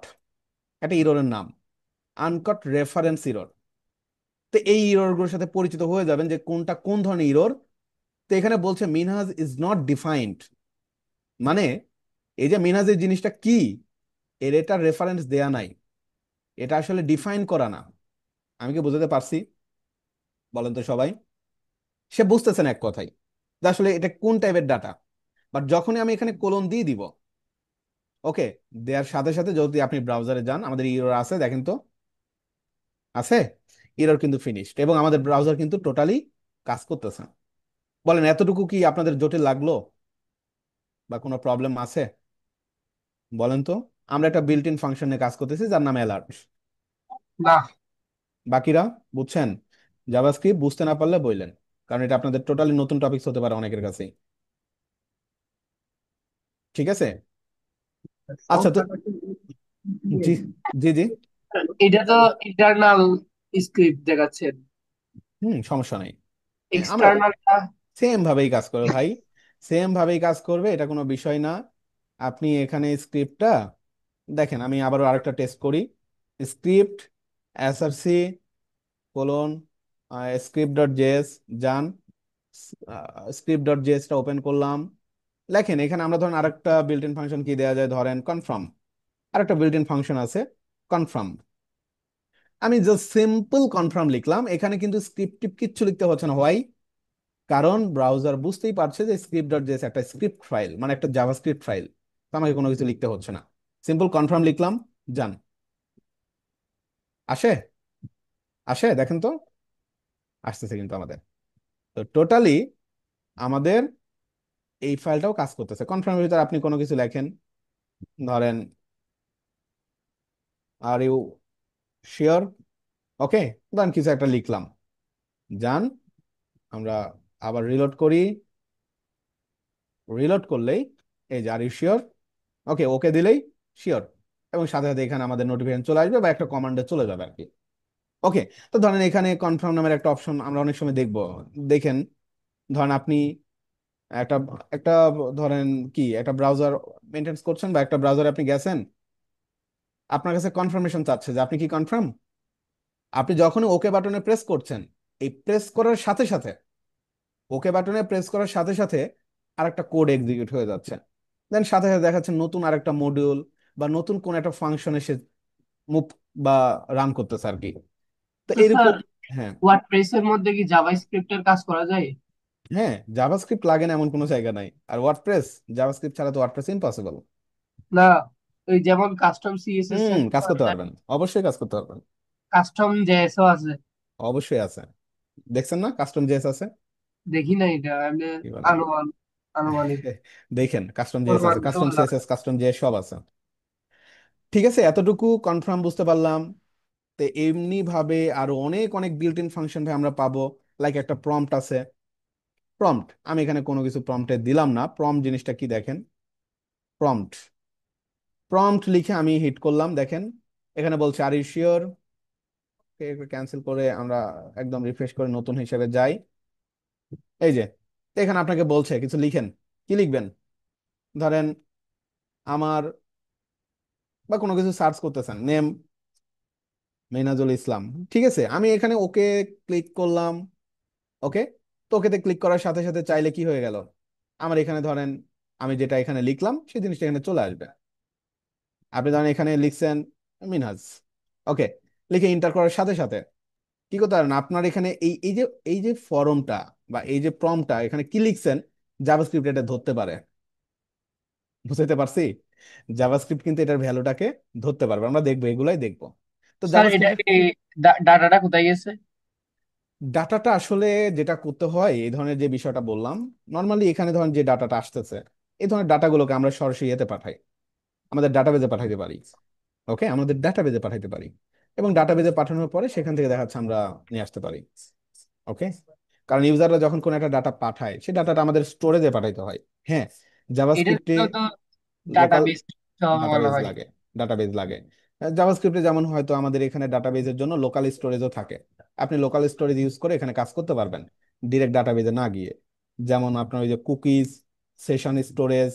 একটা ইররের নাম আনকট রেফারেন্স ইরর। তো এই ইরর গুলোর সাথে পরিচিত হয়ে যাবেন যে কোনটা কোন ধরনের ইরর। তো এখানে বলছে মিনহাজ ইজ নট ডিফাইন্ড, মানে এই যে মিনহাজ এই জিনিসটা কি, এর এটা রেফারেন্স দেয়া নাই, এটা আসলে ডিফাইন করা না। আমি কি বুঝাতে পারছি? বলেন তো সবাই। সে বুঝতেছে না এক কথাই যে আসলে এটা কোন টাইপের ডাটা। বাট যখনই আমি এখানে কোলন দিয়ে দিব, ওকে, দেওয়ার সাথে সাথে যদি আপনি ব্রাউজারে যান, আমাদের ইরর আছে দেখেন তো, আছে, ইরর কিন্তু ফিনিশড, এবং আমাদের ব্রাউজার কিন্তু টোটালি কাজ করতেছে না। বলেন এতটুকু কি আপনাদের জটিল লাগলো বা কোনো প্রবলেম আছে? বলেন তো। আমরা একটা বিল্ট ইন ফাংশনে কাজ করতেছি যার নাম অ্যালার্ট। না, বাকিরা বুঝছেন? জাভাস্ক্রিপ্ট বুঝতে না পারলে বললেন, কারণ এটা আপনাদের টোটালি নতুন টপিকস হতে পারে অনেকের কাছেই। ঠিক আছে। আচ্ছা তো, জি, জি, জি, এটা তো ইন্টারনাল স্ক্রিপ্ট দেখাচ্ছেন, সমস্যা নাই। আমরা এক্সটার্নালটা। সেম ভাবেই কাজ করবে ভাই, সেম ভাবেই কাজ করবে, এটা কোনো বিষয় না। আপনি এখানে স্ক্রিপ্টটা দেখেন, আমি আবারও আরেকটা টেস্ট করি। Script SRC colon script dot JS, যান স্ক্রিপ্ট ডট জেএসটা ওপেন করলাম। লেখেন এখানে আমরা ধরেন আরেকটা বিল্ট ইন ফাংশন কি দেওয়া যায়, ধরেন কনফার্ম, আরেকটা বিল্ট ইন ফাংশন আছে কনফার্ম। আমি জাস্ট সিম্পল কনফার্ম লিখলাম, এখানে কিন্তু স্ক্রিপ্ট টিপ কিচ্ছু লিখতে হচ্ছে না। হোয়াই? কারণ ব্রাউজার বুঝতেই পারছে যে স্ক্রিপ্ট ডট জেএস একটা স্ক্রিপ্ট ফাইল, মানে একটা জাভাস্ক্রিপ্ট ফাইল, তো আমাকে কোনো কিছু লিখতে হচ্ছে না। সিম্পল কনফার্ম লিখলাম, যান। আসে, আসে দেখেন তো, আসতেছে কিন্তু আমাদের। তো টোটালি আমাদের এই ফাইলটাও কাজ করতেছে। কনফার্মের ভিতরে আপনি কোনো কিছু লেখেন, ধরেন আর ইউ শিওর? ওকে, ধরেন কিছু একটা লিখলাম, যান আমরা আবার রিলোড করি। রিলোড করলেই এই যে আর ইউ শিওর, ওকে ওকে দিলেই শিওর, এবং সাথে সাথে এখানে আমাদের নোটিফিকেশন চলে আসবে বা একটা কমান্ডে চলে যাবে আর কি। ওকে, তো ধরেন এখানে কনফার্ম নামের একটা অপশন আমরা অনেক সময় দেখবো। দেখেন, ধরেন আপনি একটা একটা ধরেন কি একটা ব্রাউজার মেনটেন করছেন বা একটা ব্রাউজারে আপনি গেছেন, আপনার কাছে কনফার্মেশন চাচ্ছে যে আপনি কি কনফার্ম। আপনি যখনই ওকে বাটনে প্রেস করছেন, এই প্রেস করার সাথে সাথে, ওকে বাটনে প্রেস করার সাথে সাথে আরেকটা কোড এক্সিকিউট হয়ে যাচ্ছে। দেন সাথে সাথে দেখাচ্ছে নতুন আরেকটা মডিউল বা নতুন কোন একটা ফাংশন এসে মুভ বা রান করতেছে আর কি। তো তো স্যার, এরকম। হ্যাঁ, ওয়ার্ডপ্রেসের মধ্যে কি জাভাস্ক্রিপ্টের কাজ করা যায়? হ্যাঁ, জাভাস্ক্রিপ্ট লাগে না এমন কোনো জায়গা নাই। আর ওয়ার্ডপ্রেস, জাভাস্ক্রিপ্ট ছাড়া তো ওয়ার্ডপ্রেস ইম্পসিবল। না, ওই যেমন কাস্টম সিএসএস হুম, সেট কাজ করা করতে যায়, পারবেন, অবশ্যই কাজ করতে পারবেন। কাস্টম জেএসও আছে। অবশ্যই আছে, দেখছেন না কাস্টম জেএস আছে। দেখি না, এটা আমি কি বলেন? আনুমান আনুমানিক দেখেন কাস্টম জেএস অনুমান আছে, করে কাস্টম বললাম। সিএসএস, কাস্টম জেএস সব আছে। ঠিক আছে, এতটুকু কনফার্ম বুঝতে পারলাম। তো এমনি ভাবে আরো অনেক অনেক বিল্ট ইন ফাংশন আমরা পাবো। লাইক একটা প্রম্পট আছে। প্রম্পট, আমি এখানে কোনো কিছু প্রম্পটে দিলাম না। প্রম্পট জিনিসটা কি দেখেন, প্রম্পট, প্রম্পট লিখে আমি হিট করলাম, দেখেন এখানে বলছে আর ইউ শিওর। ক্যান্সেল করে আমরা একদম রিফ্রেশ করে নতুন হিসেবে যাই। এই যে, তো এখানে আপনাকে বলছে কিছু লিখেন, কি লিখবেন, ধরেন আমার বা কোনো কিছু সার্চ করতেছেন, নেম মিনাজুল ইসলাম। ঠিক আছে, আমি এখানে ওকে ক্লিক করলাম। ওকে, তো ওকেতে ক্লিক করার সাথে সাথে চাইলে কি হয়ে গেল, আমার এখানে ধরেন আমি যেটা এখানে লিখলাম সেই জিনিসটা এখানে চলে আসবে। আপনি ধরেন এখানে লিখছেন মিনহাজ। ওকে, লিখে ইন্টার করার সাথে সাথে কি করতে পারেন, আপনার এখানে এই যে ফর্মটা বা এই যে প্রম্পটটা এখানে কি লিখছেন, জাভাস্ক্রিপ্ট এটা ধরতে পারে। বুঝতে পারছি, জাভাস্ক্রিপ্ট কিন্তু এটার ভ্যালুটাকে ধরতে পারবে, আমরা দেখবো, এগুলাই দেখবো। তো স্যার, এটা জাভাস্ক্রিপ্ট কি ডাটাটা কোথায় গেছে? ডাটাটা আসলে যেটা করতে হয়, এই ধরনের যে বিষয়টা বললাম, নর্মালি এখানে ধরেন যে ডাটাটা আসতেছে, এই ধরনের ডাটাগুলোকে আমরা সরাসরি এতে পাঠাই, আমাদের ডাটাবেজে পাঠাইতে পারি। ওকে, আমাদের ডাটাবেজে পাঠাইতে পারি, এবং ডাটাবেজে পাঠানোর পরে সেখান থেকে দেখাচ্ছে আমরা নিয়ে আসতে পারি। ওকে, কারণ ইউজাররা যখন কোনো একটা ডাটা পাঠায় সেই ডাটাটা আমাদের স্টোরেজে পাঠাইতে হয়। হ্যাঁ, এটার জাভাস্ক্রিপ্টে জন্য তো লোকাল ডাটাবেস হবে মনে ডাটাবেজ হয়। লাগে, ডাটাবেজ লাগে। জাভাস্ক্রিপ্টে যেমন হয়তো আমাদের এখানে ডাটাবেজের জন্য লোকাল স্টোরেজও থাকে, আপনি লোকাল স্টোরেজ ইউজ করে এখানে কাজ করতে পারবেন ডিরেক্ট ডাটাবেজে না গিয়ে। যেমন আপনার ওই যে কুকিজ, সেশন স্টোরেজ,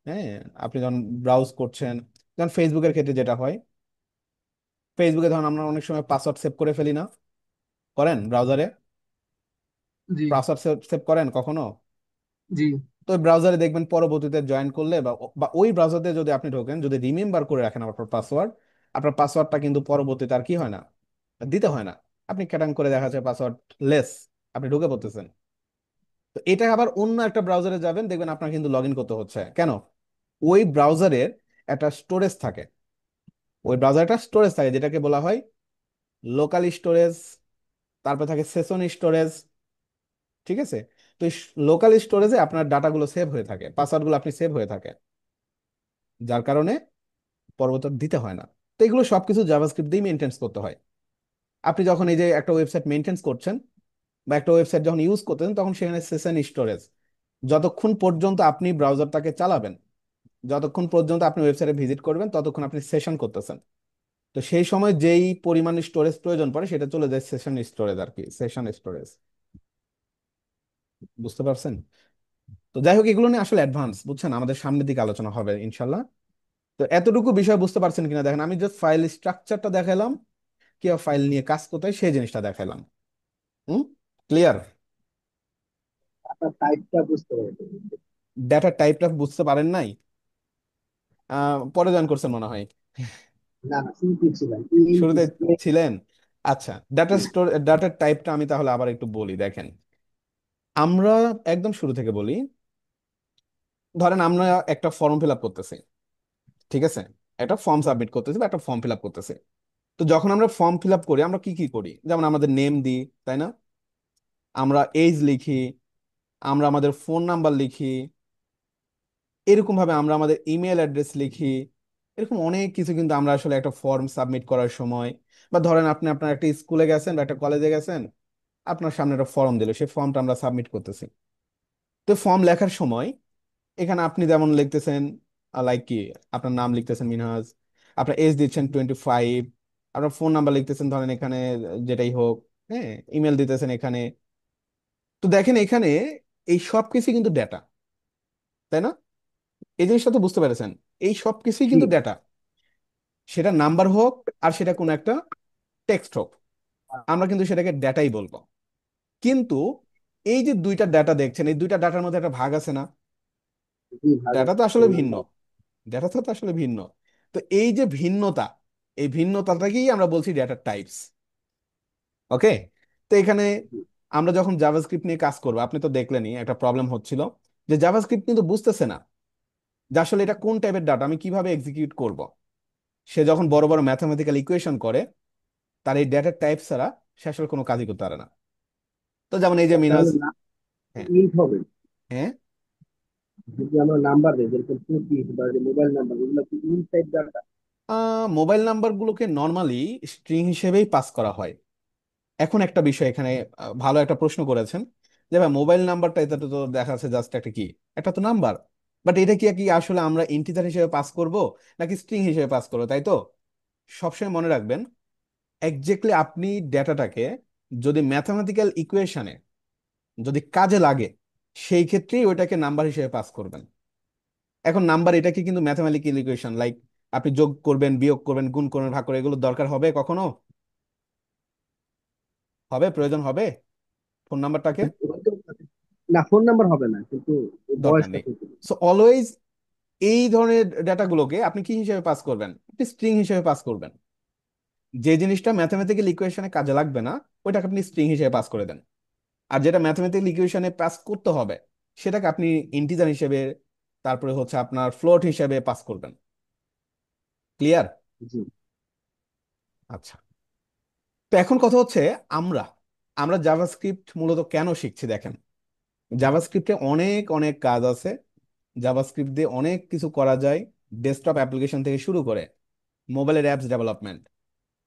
হ্যাঁ, আপনি যখন ব্রাউজ করছেন, যেমন ফেসবুকের ক্ষেত্রে যেটা হয়, ফেসবুকে ধরুন আমরা অনেক সময় পাসওয়ার্ড সেভ করে ফেলি না, করেন ব্রাউজারে? জি, পাসওয়ার্ড সেভ করেন কখনো? জি। তো ওই ব্রাউজারে দেখবেন পরবর্তীতে জয়েন করলে বা বা ওই ব্রাউজারে যদি আপনি ঢোকেন, যদি রিমেম্বার করে রাখেন আপনার পাসওয়ার্ড, আপনার পাসওয়ার্ডটা কিন্তু পরবর্তীতে আর কি হয় না, দিতে হয় না। আপনি ক্যাটাং করে দেখা যাচ্ছে পাসওয়ার্ড লেস, আপনি ঢুকে পড়তেছেন। তো এটা আবার অন্য একটা ব্রাউজারে যাবেন, দেখবেন আপনার কিন্তু লগ ইন করতে হচ্ছে কেন, ওই ব্রাউজারের একটা স্টোরেজ থাকে, ওই ব্রাউজারটা স্টোরেজ থাকে যেটাকে বলা হয় লোকাল স্টোরেজ, তারপর থাকে সেশন স্টোরেজ। ঠিক আছে, তো লোকাল স্টোরেজে আপনার ডাটাগুলো সেভ হয়ে থাকে, পাসওয়ার্ডগুলো আপনি সেভ হয়ে থাকে, যার কারণে পরবর্তী দিতে হয় না। তো এগুলো সবকিছু জাভাস্ক্রিপ্ট দিয়ে মেনটেন করতে হয়। আপনি যখন এই যে একটা ওয়েবসাইট মেনটেন করছেন বা একটা ওয়েবসাইট যখন ইউজ করতেছেন, তখন সেখানে সেশন স্টোরেজ, যতক্ষণ পর্যন্ত আপনি ব্রাউজারটাকে চালাবেন, যতক্ষণ পর্যন্ত আপনি ওয়েবসাইটে ভিজিট করবেন, ততক্ষণ আপনি সেশন করতেছেন। তো সেই সময় যেই পরিমাণ স্টোরেজ প্রয়োজন পড়ে সেটা চলে যায় সেশন স্টোরেজ আর কি, সেশন স্টোরেজ। বুঝতে পারছেন? তো যাই হোক, এগুলো নিয়ে আসলে অ্যাডভান্স, বুঝছেন, আমাদের সামনের দিকে আলোচনা হবে ইনশাল্লাহ। তো এতটুকু বিষয় বুঝতে পারছেন কিনা দেখেন, আমি জাস্ট ফাইল স্ট্রাকচারটা দেখালাম, কিভাবে ফাইল নিয়ে কাজ করতে হয় সেই জিনিসটা দেখালাম। হুম, ক্লিয়ার? আপনার টাইপটা বুঝতে পারবেন। ডাটা টাইপটা বুঝতে পারেন নাই? পরে জয়েন করছেন মনে হয়, না, না, শুনতে ছিলাম শুরুতে ছিলেন। আচ্ছা, ডাটার টাইপটা আমি তাহলে আবার একটু বলি, দেখেন আমরা একদম শুরু থেকে বলি। ধরেন আমরা একটা ফর্ম ফিল আপ করতেছি, ঠিক আছে, একটা ফর্ম সাবমিট করতেছি বা একটা ফর্ম ফিল আপ করতেছি। তো যখন আমরা ফর্ম ফিল আপ করি আমরা কি কি করি, যেমন আমাদের নেম দিই, তাই না, আমরা এজ লিখি, আমরা আমাদের ফোন নাম্বার লিখি, এরকম ভাবে আমরা আমাদের ইমেল অ্যাড্রেস লিখি, এরকম অনেক কিছু কিন্তু আমরা আসলে একটা ফর্ম সাবমিট করার সময়, বা ধরেন আপনি আপনার একটা স্কুলে গেছেন বা একটা কলেজে গেছেন, আপনার সামনে একটা ফর্ম দিল, সেই ফর্মটা আমরা সাবমিট করতেছি। তো ফর্ম লেখার সময় এখানে আপনি যেমন লিখতেছেন, লাইক কি, আপনার নাম লিখতেছেন মিনহাজ, আপনার এজ দিচ্ছেন 25, আপনার ফোন নাম্বার লিখতেছেন ধরেন এখানে, যেটাই হোক, হ্যাঁ, ইমেল দিতেছেন এখানে। তো দেখেন এখানে এই সব কিছু কিন্তু ডেটা, তাই না? এই জিনিসটা তো বুঝতে পেরেছেন, এই সব কিছুই জি। কিন্তু ডেটা, সেটা নাম্বার হোক আর সেটা কোনো একটা টেক্সট হোক, আমরা কিন্তু সেটাকে ডেটাই বলবো। কিন্তু এই যে দুইটা ডাটা দেখছেন, এই দুইটা ডাটার মধ্যে একটা ভাগ আছে না? জি, ভাগ ডাটা আছে, তো আসলে ফোন ভিন্ন, নাম্বার। ডাটা তো আসলে ভিন্ন। তো এই যে ভিন্নতা, এই ভিন্নতাটাকেই আমরা বলছি ডেটা টাইপস। ওকে। তো এখানে আমরা যখন জাভাস্ক্রিপ্ট নিয়ে কাজ করবো, আপনি তো দেখলেনই একটা প্রবলেম হচ্ছিল, যে জাভাস্ক্রিপ্ট কিন্তু বুঝতেছে না যে আসলে এটা কোন টাইপের ডাটা, আমি কিভাবে এক্সিকিউট করব। সে যখন বড় বড় ম্যাথমেটিক্যাল ইকুয়েশন করে, তার এই ডেটা টাইপ ছাড়া সে আসলে কোনো কাজই করতে পারে না। তো যেমন এই যে মিনাস। তাহলে না হ্যাঁ। ইন্ট হবে। হ্যাঁ। যদি আমরা নাম্বার দিই, যেরকম 25 বা মোবাইল নাম্বার, এগুলো কি ইন্ট টাইপ ডাটা? মোবাইল নাম্বারগুলোকে নর্মালি স্ট্রিং হিসেবেই পাস করা হয়। এখন একটা বিষয় এখানে, ভালো একটা প্রশ্ন করেছেন, যে ভাই মোবাইল নাম্বারটা, এটা তো দেখা যাচ্ছে জাস্ট একটা কি, একটা তো নাম্বার, বাট এটা কি কি আসলে আমরা ইন্টিজার হিসেবে পাস করব নাকি স্ট্রিং হিসেবে পাস করবো, তাই তো? সবসময় মনে রাখবেন, এক্স্যাক্টলি আপনি ডেটাটাকে যদি ম্যাথমেটিক্যাল ইকুয়েশনে যদি কাজে লাগে, সেই ক্ষেত্রেই ওইটাকে নাম্বার হিসেবে পাস করবেন। এখন নাম্বার এটা কি কিন্তু ম্যাথমেটিক্যাল ইকুয়েশন, লাইক আপনি যোগ করবেন, বিয়োগ করবেন, গুণ করবেন, ভাগ করবেন, এগুলো দরকার হবে কখনো? হবে? প্রয়োজন হবে ফোন নাম্বারটাকে? না, ফোন নাম্বার হবে না, কিন্তু এই দরকার বয়সটা নেই। কিন্তু। সো অলওয়েজ এই ধরনের ডেটাগুলোকে আপনি কি হিসেবে পাস করবেন? আপনি স্ট্রিং হিসেবে পাস করবেন। যে জিনিসটা ম্যাথমেটিক্যাল ইকুয়েশনে কাজে লাগবে না, ওইটাকে আপনি স্ট্রিং হিসেবে পাস করে দেন। আর যেটা ম্যাথমেটিক্যাল ইকুয়েশনে পাস করতে হবে, সেটাকে আপনি ইন্টিজার হিসেবে, তারপরে হচ্ছে আপনার ফ্লোট হিসেবে পাস করবেন। ক্লিয়ার? জি। আচ্ছা। তো এখন কথা হচ্ছে, আমরা আমরা জাভাস্ক্রিপ্ট মূলত কেন শিখছি দেখেন। জাভাস্ক্রিপ্টে অনেক অনেক কাজ আছে, জাভাস্ক্রিপ্ট দিয়ে অনেক কিছু করা যায়, ডেস্কটপ অ্যাপ্লিকেশন থেকে শুরু করে মোবাইলের অ্যাপস ডেভেলপমেন্ট,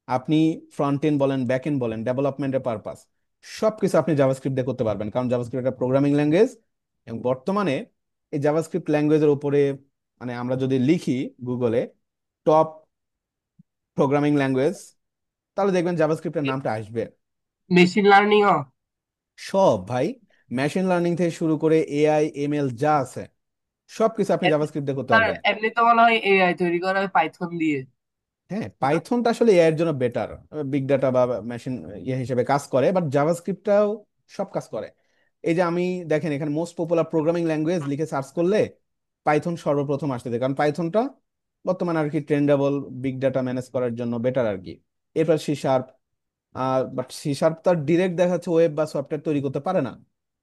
আপনি ফ্রন্ট এন্ড বলেন, ব্যাক এন্ড বলেন, ডেভেলপমেন্টের পারপাস, সবকিছু আপনি জাভাস্ক্রিপ্ট দিয়ে করতে পারবেন, কারণ জাভাস্ক্রিপ্ট একটা প্রোগ্রামিং ল্যাঙ্গুয়েজ। এবং বর্তমানে এই জাভাস্ক্রিপ্ট ল্যাঙ্গুয়েজের উপরে, মানে আমরা যদি লিখি গুগলে টপ প্রোগ্রামিং ল্যাঙ্গুয়েজ, তাহলে দেখবেন জাভাস্ক্রিপ্টের নামটা আসবে। মেশিন লার্নিং ও। সব ভাই, মেশিন লার্নিং থেকে শুরু করে এআই এমএল যা আছে, সবকিছু আপনি জাভাস্ক্রিপ্ট দিয়ে করতে স্যার, পারবেন। এমনি তো মনে হয় এআই তৈরি করা হয় পাইথন দিয়ে। হ্যাঁ, পাইথনটা আসলে এআই এর জন্য বেটার, বিগ ডাটা বা মেশিন হিসেবে কাজ করে, বাট জাভাস্ক্রিপ্টটাও সব কাজ করে। এই যে আমি, দেখেন এখানে মোস্ট পপুলার প্রোগ্রামিং ল্যাঙ্গুয়েজ লিখে সার্চ করলে পাইথন সর্বপ্রথম আসতেছে, কারণ পাইথনটা বর্তমানে আর কি ট্রেন্ডেবল, বিগ ডাটা ম্যানেজ করার জন্য বেটার আর কি। এরপর C sharp, but C sharp তার ডিরেক্ট দেখা যাচ্ছে ওয়েব বা সফটওয়্যার তৈরি করতে পারে না।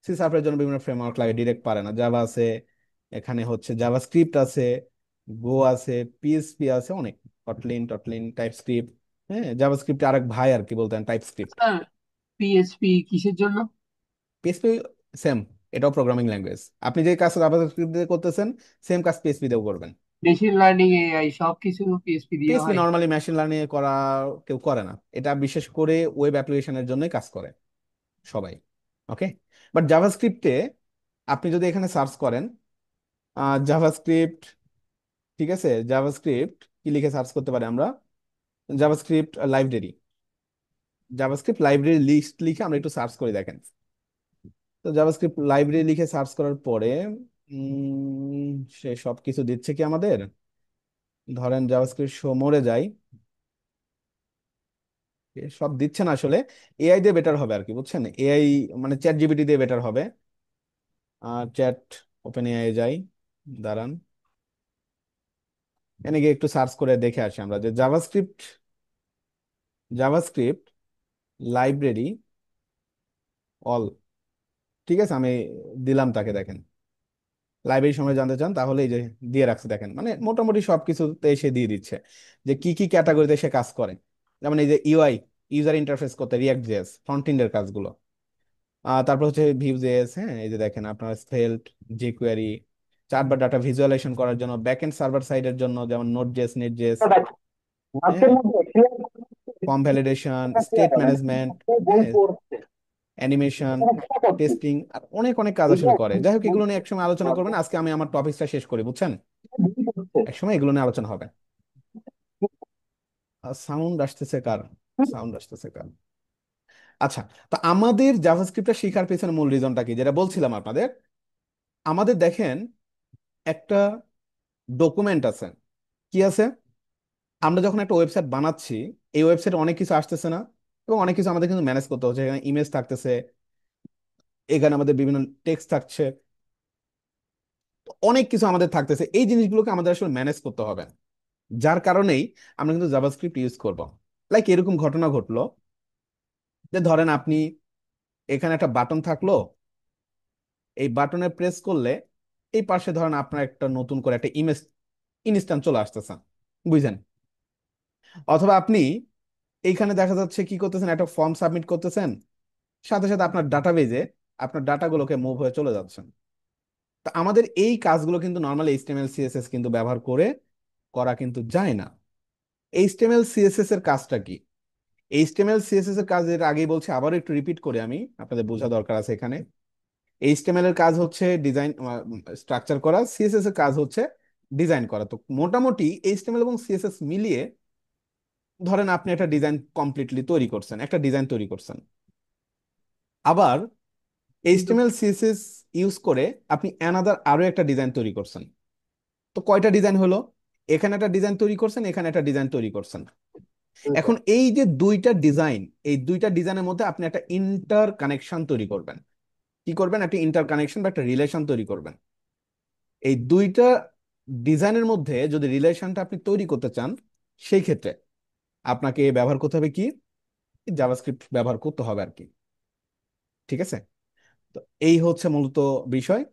সি শার্পের জন্য বিভিন্ন ফ্রেমওয়ার্ক লাগে, ডিরেক্ট পারে না। জাভা আছে, এখানে হচ্ছে জাভা স্ক্রিপ্ট আছে, গো আছে, পিএসপি আছে অনেক, কটলিন টটলিন, টাইপ স্ক্রিপ্ট। হ্যাঁ, জাভা স্ক্রিপ্ট আরেক ভাই আর কি বলতেন, টাইপ স্ক্রিপ্ট। স্যার, পিএইচপি কিসের জন্য? পিএসপি সেম, এটাও প্রোগ্রামিং ল্যাঙ্গুয়েজ। আপনি যে কাজ জাভা স্ক্রিপ্ট দিয়ে করতেছেন, সেম কাজ পিএসপি দিয়েও করবেন। মেশিন লার্নিং, এআই সবকিছু পিএইচপি দিয়ে পিএসপি হয়। নর্মালি মেশিন লার্নিং এ করা কেউ করে না, এটা বিশেষ করে ওয়েব অ্যাপ্লিকেশনের জন্যই কাজ করে সবাই। ওকে। বাট জাভাস্ক্রিপ্টে আপনি যদি এখানে সার্চ করেন জাভাস্ক্রিপ্ট, ঠিক আছে, জাভাস্ক্রিপ্ট কি লিখে সার্চ করতে পারি আমরা, JavaScript library, JavaScript library list লিখে আমরা একটু সার্চ করে দেখেন। তো জাভাস্ক্রিপ্ট লাইব্রেরি লিখে সার্চ করার পরে উম, সে সব কিছু দিচ্ছে কি আমাদের, ধরেন জাভাস্ক্রিপ্ট শো মোরে যাই, এ সব দিচ্ছে না আসলে। এআই দিয়ে বেটার হবে আর কি, বুঝছেন, এআই মানে চ্যাট জিপিটি দিয়ে বেটার হবে। চ্যাট ওপেন এআই যাই, দাঁড়ান, এনে গিয়ে একটু সার্চ করে দেখে আসি আমরা যে জাভাস্ক্রিপ্ট, জাভাস্ক্রিপ্ট লাইব্রেরি অল, ঠিক আছে, আমি দিলাম তাকে, দেখেন লাইব্রেরি সময় জানতে চান, তাহলে এই যে দিয়ে রাখছে দেখেন, মানে মোটামুটি সবকিছুতে সে দিয়ে দিচ্ছে যে কি কি ক্যাটাগরিতে সে কাজ করে। যেমন এই যে ইউআই, ইউজার ইন্টারফেস করতে রিয়াক্ট জেএস, ফ্রন্ট এন্ডের কাজগুলো। তারপর হচ্ছে ভিউ জেএস, হ্যাঁ, এই যে দেখেন আপনার svelte, jQuery, চার্ট বা ডাটা ভিজুয়ালাইজেশন করার জন্য, ব্যাকএন্ড সার্ভার সাইডের জন্য যেমন নোড.জেএস, নেট.জেএস, হ্যাঁ, ফর্ম ভ্যালিডেশন, স্টেট ম্যানেজমেন্ট, হ্যাঁ, অ্যানিমেশন, টেস্টিং, আর অনেক অনেক কাজ আসলে করে। যাই হোক, এগুলো নিয়ে একসময় আলোচনা করবেন, আজকে আমি আমার টপিকটা শেষ করি, বুঝছেন? একসময় এগুলো নিয়ে আলোচনা হবে। সাউন্ড আসতেছে কার? সাউন্ড আসতেছে কার? আচ্ছা, তো আমাদের জাভাস্ক্রিপ্টটা শেখার পেছনে মূল রিজনটা কি, যেটা বলছিলাম আপনাদের, আমাদের দেখেন একটা ডকুমেন্ট আছে। কি আছে? আমরা যখন একটা ওয়েবসাইট বানাচ্ছি, এই ওয়েবসাইটে অনেক কিছু আসতেছে না, এবং অনেক কিছু আমাদের কিন্তু ম্যানেজ করতে হচ্ছে। এখানে ইমেজ থাকতেছে, এখানে আমাদের বিভিন্ন টেক্সট থাকছে, অনেক কিছু আমাদের থাকতেছে। এই জিনিসগুলোকে আমাদের আসলে ম্যানেজ করতে হবে, যার কারণেই আমরা কিন্তু জাভাস্ক্রিপ্ট ইউজ করব। লাইক এরকম ঘটনা ঘটলো যে ধরেন আপনি এখানে একটা বাটন থাকলো, এই বাটনে প্রেস করলে এই পাশে ধরেন আপনার একটা নতুন করে একটা ইমেজ ইনস্ট্যান্ট চলে আসতেছে, বুঝছেন? অথবা আপনি এইখানে দেখা যাচ্ছে কি করতেছেন, একটা ফর্ম সাবমিট করতেছেন, সাথে সাথে আপনার ডাটাবেজে আপনার ডাটাগুলোকে মুভ হয়ে চলে যাচ্ছেন। তা আমাদের এই কাজগুলো কিন্তু নর্মালি এইচটিএমএল সিএসএস কিন্তু ব্যবহার করে করা কিন্তু যায় না। এইচটিএমএল সিএসএস এর কাজটা কি? এইচটিএমএল সিএসএস এর কাজ এর আগেই বলছি, আবারও একটু রিপিট করে আমি আপনাদের বোঝা দরকার আছে এখানে। এইচটিএমএল এর কাজ হচ্ছে ডিজাইন, স্ট্রাকচার করা। সিএসএস এর কাজ হচ্ছে ডিজাইন করা। তো মোটামুটি এইচটিএমএল এবং সিএসএস মিলিয়ে ধরেন আপনি একটা ডিজাইন কমপ্লিটলি তৈরি করছেন, একটা ডিজাইন তৈরি করছেন। আবার এইচটিএমএল সিএসএস ইউজ করে আপনি অ্যানাদার আরো একটা ডিজাইন তৈরি করছেন। তো কয়টা ডিজাইন হলো? এখানে একটা ডিজাইন তৈরি করছেন, এখানে একটা ডিজাইন তৈরি করছেন। এখন এই যে দুইটা ডিজাইন, এই দুইটা ডিজাইনের মধ্যে আপনি একটা ইন্টার কানেকশন তৈরি করবেন। কি করবেন? একটা ইন্টার কানেকশন বা একটা রিলেশন তৈরি করবেন। এই দুইটা ডিজাইনের মধ্যে যদি রিলেশনটা আপনি তৈরি করতে চান, সেই ক্ষেত্রে আপনাকে ব্যবহার করতে হবে কি? জাভাস্ক্রিপ্ট ব্যবহার করতে হবে আর কি। ঠিক আছে? তো এই হচ্ছে মূলত বিষয়।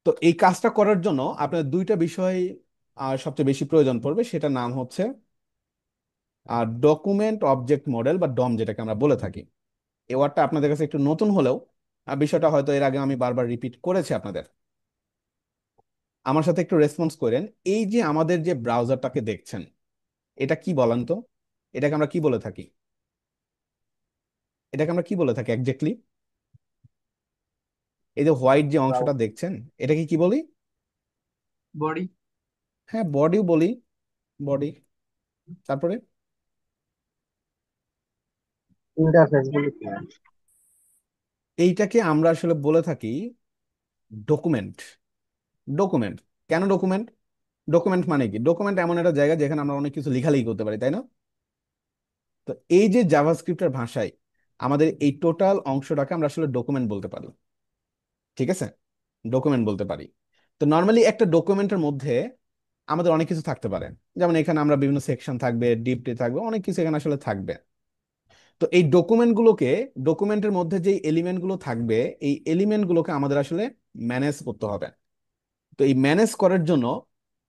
তো এই কাজটা করার জন্য আপনার দুইটা বিষয় সবচেয়ে বেশি প্রয়োজন পড়বে, সেটা নাম হচ্ছে ডকুমেন্ট অবজেক্ট মডেল বা ডম, যেটাকে আমরা বলে থাকি। এই ওয়ার্ডটা আপনাদের কাছে একটু নতুন হলেও বিষয়টা হয়তো এর আগে আমি বারবার রিপিট করেছি আপনাদের। আমার সাথে একটু রেসপন্স করেন। এই যে আমাদের যে ব্রাউজারটাকে দেখছেন, এটা কি বলেন তো? এটাকে আমরা কি বলে থাকি? এটাকে আমরা কি বলে থাকি এক্স্যাক্টলি? এই যে হোয়াইট যে অংশটা দেখছেন, এটাকে কি বলি? বডি। হ্যাঁ, বডিও বলি, বডি। তারপরে ইন্টারফেস বলি কি? এইটাকে আমরা আসলে বলে থাকি ডকুমেন্ট। ডকুমেন্ট কেন ডকুমেন্ট? ডকুমেন্ট মানে কি? ডকুমেন্ট এমন একটা জায়গা যেখানে আমরা অনেক কিছু লেখালেখি করতে পারি, তাই না? তো এই যে জাভাস্ক্রিপ্টের ভাষায় আমাদের এই টোটাল অংশটাকে আমরা আসলে ডকুমেন্ট বলতে পারি। ঠিক আছে? ডকুমেন্ট বলতে পারি। তো নর্মালি একটা ডকুমেন্টের মধ্যে আমাদের অনেক কিছু থাকতে পারে, যেমন এখানে আমরা বিভিন্ন সেকশন থাকবে, ডিপটি থাকবে, অনেক কিছু এখানে আসলে থাকবে। তো এই ডকুমেন্টগুলোকে, ডকুমেন্টের মধ্যে যে এলিমেন্ট গুলো থাকবে, এই এলিমেন্ট গুলোকে আমাদের আসলে ম্যানেজ করতে হবে। তো এই ম্যানেজ করার জন্য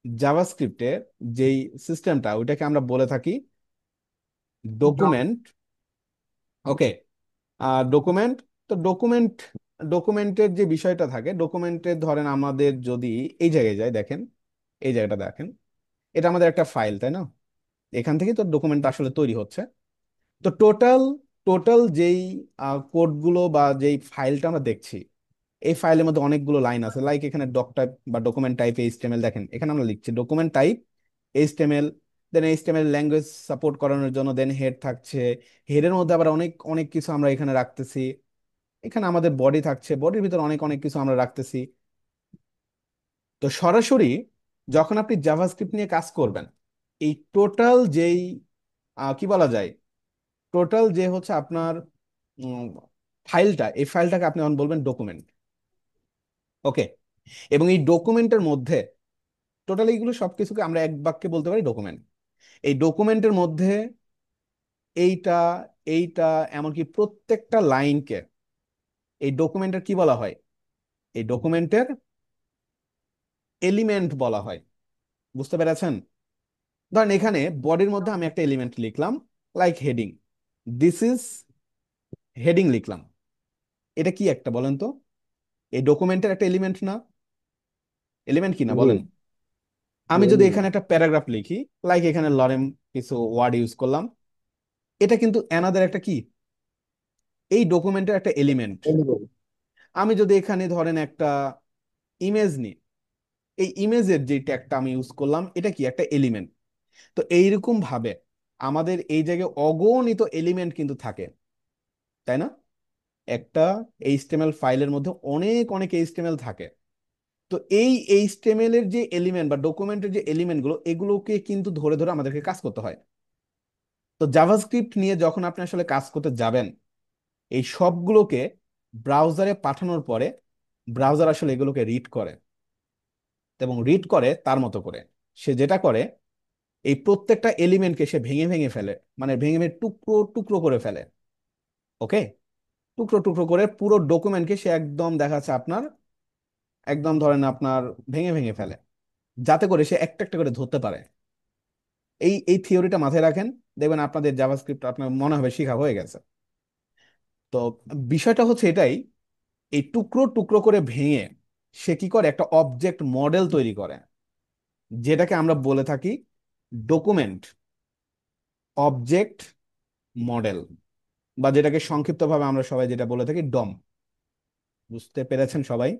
জাভাস্ক্রিপ্টের যেই সিস্টেমটা, ওইটাকে আমরা বলে থাকি ডম। ডকুমেন্ট। ওকে, ডকুমেন্ট। তো ডকুমেন্টের যে বিষয়টা থাকে, ডকুমেন্টের ধরেন আমাদের যদি এই জায়গায় যাই, দেখেন এই জায়গাটা দেখেন, এটা আমাদের একটা ফাইল, তাই না? এখান থেকে তো ডকুমেন্ট আসলে তৈরি হচ্ছে। তো টোটাল টোটাল যেই কোডগুলো বা যেই ফাইলটা আমরা দেখছি, এই ফাইলের মধ্যে অনেকগুলো লাইন আছে। লাইক এখানে ডক টাইপ বা ডকুমেন্ট টাইপ এইচটিএমএল, দেখেন এখানে আমরা লিখছি ডকুমেন্ট টাইপ এইচটিএমএল, দেন এইচটিএমএল ল্যাঙ্গুয়েজ সাপোর্ট করানোর জন্য দেন হেড থাকছে। হেডের মধ্যে আবার অনেক অনেক কিছু আমরা এখানে রাখতেছি। এখানে আমাদের বডি থাকছে, বডির ভিতর অনেক অনেক কিছু আমরা রাখতেছি। তো সরাসরি যখন আপনি জাভাস্ক্রিপ্ট নিয়ে কাজ করবেন, এই টোটাল যেই কি বলা যায়, টোটাল যে হচ্ছে আপনার ফাইলটা, এই ফাইলটাকে আপনি এখন বলবেন ডকুমেন্ট। ওকে, এবং এই ডকুমেন্টের মধ্যে টোটাল এইগুলো সবকিছুকে আমরা এক বাক্যে বলতে পারি ডকুমেন্ট। এই ডকুমেন্টের মধ্যে এইটা, এইটা, এমনকি প্রত্যেকটা লাইনকে এই ডকুমেন্টের কি বলা হয়? এই ডকুমেন্টের এলিমেন্ট বলা হয়। বুঝতে পেরেছেন? ধরেন এখানে বডির মধ্যে আমি একটা এলিমেন্ট লিখলাম, like heading, this is heading লিখলাম। এটা কি একটা বলেন তো? এই ডকুমেন্টের একটা এলিমেন্ট না? এলিমেন্ট কি না জি বলেন? জি আমি যদি এখানে এলিমেন্ট। একটা প্যারাগ্রাফ লিখি, লাইক এখানে লরেম কিছু ওয়ার্ড ইউজ করলাম, এটা কিন্তু অ্যানাদার একটা কি, এই ডকুমেন্টের একটা এলিমেন্ট। এলিমেন্ট। আমি যদি এখানে ধরেন একটা ইমেজ নিই, এই ইমেজের যে ট্যাগটা আমি ইউজ করলাম এটা কি একটা এলিমেন্ট। তো এইরকম ভাবে আমাদের এই জায়গায় অগণিত এলিমেন্ট কিন্তু থাকে, তাই না? একটা এইচটিএমএল ফাইলের মধ্যে অনেক অনেক এইচটিএমএল থাকে। তো এই এইচটিএমএল এর যে এলিমেন্ট বা ডকুমেন্টের যে এলিমেন্ট গুলো, এগুলোকে কিন্তু ধরে ধরে আমাদেরকে কাজ করতে হয়। তো জাভাস্ক্রিপ্ট নিয়ে যখন আপনি আসলে কাজ করতে যাবেন, এই সবগুলোকে ব্রাউজারে পাঠানোর পরে ব্রাউজার আসলে এগুলোকে রিড করে, এবং রিড করে তার মতো করে। সে যেটা করে, এই প্রত্যেকটা এলিমেন্টকে সে ভেঙে ভেঙে ফেলে, মানে ভেঙে ভেঙে টুকরো টুকরো করে ফেলে। ওকে, টুকরো টুকরো করে পুরো ডকুমেন্টকে সে একদম দেখাচ্ছে আপনার, একদম ধরেন আপনার ভেঙে ভেঙে ফেলে, যাতে করে সে একটা একটা করে ধরতে পারে। এই এই থিওরিটা মাথায় রাখেন, দেখবেন আপনাদের জাভাস্ক্রিপ্ট আপনার মনে হবে শেখা হয়ে গেছে। তো বিষয়টা হচ্ছে এটাই, এই টুকরো টুকরো করে ভেঙে সে কি করে একটা অবজেক্ট মডেল তৈরি করে, যেটাকে আমরা বলে থাকি ডকুমেন্ট অবজেক্ট মডেল, বা যেটাকে সংক্ষিপ্তভাবে আমরা সবাই যেটা বলে থাকি ডম। বুঝতে পেরেছেন সবাই?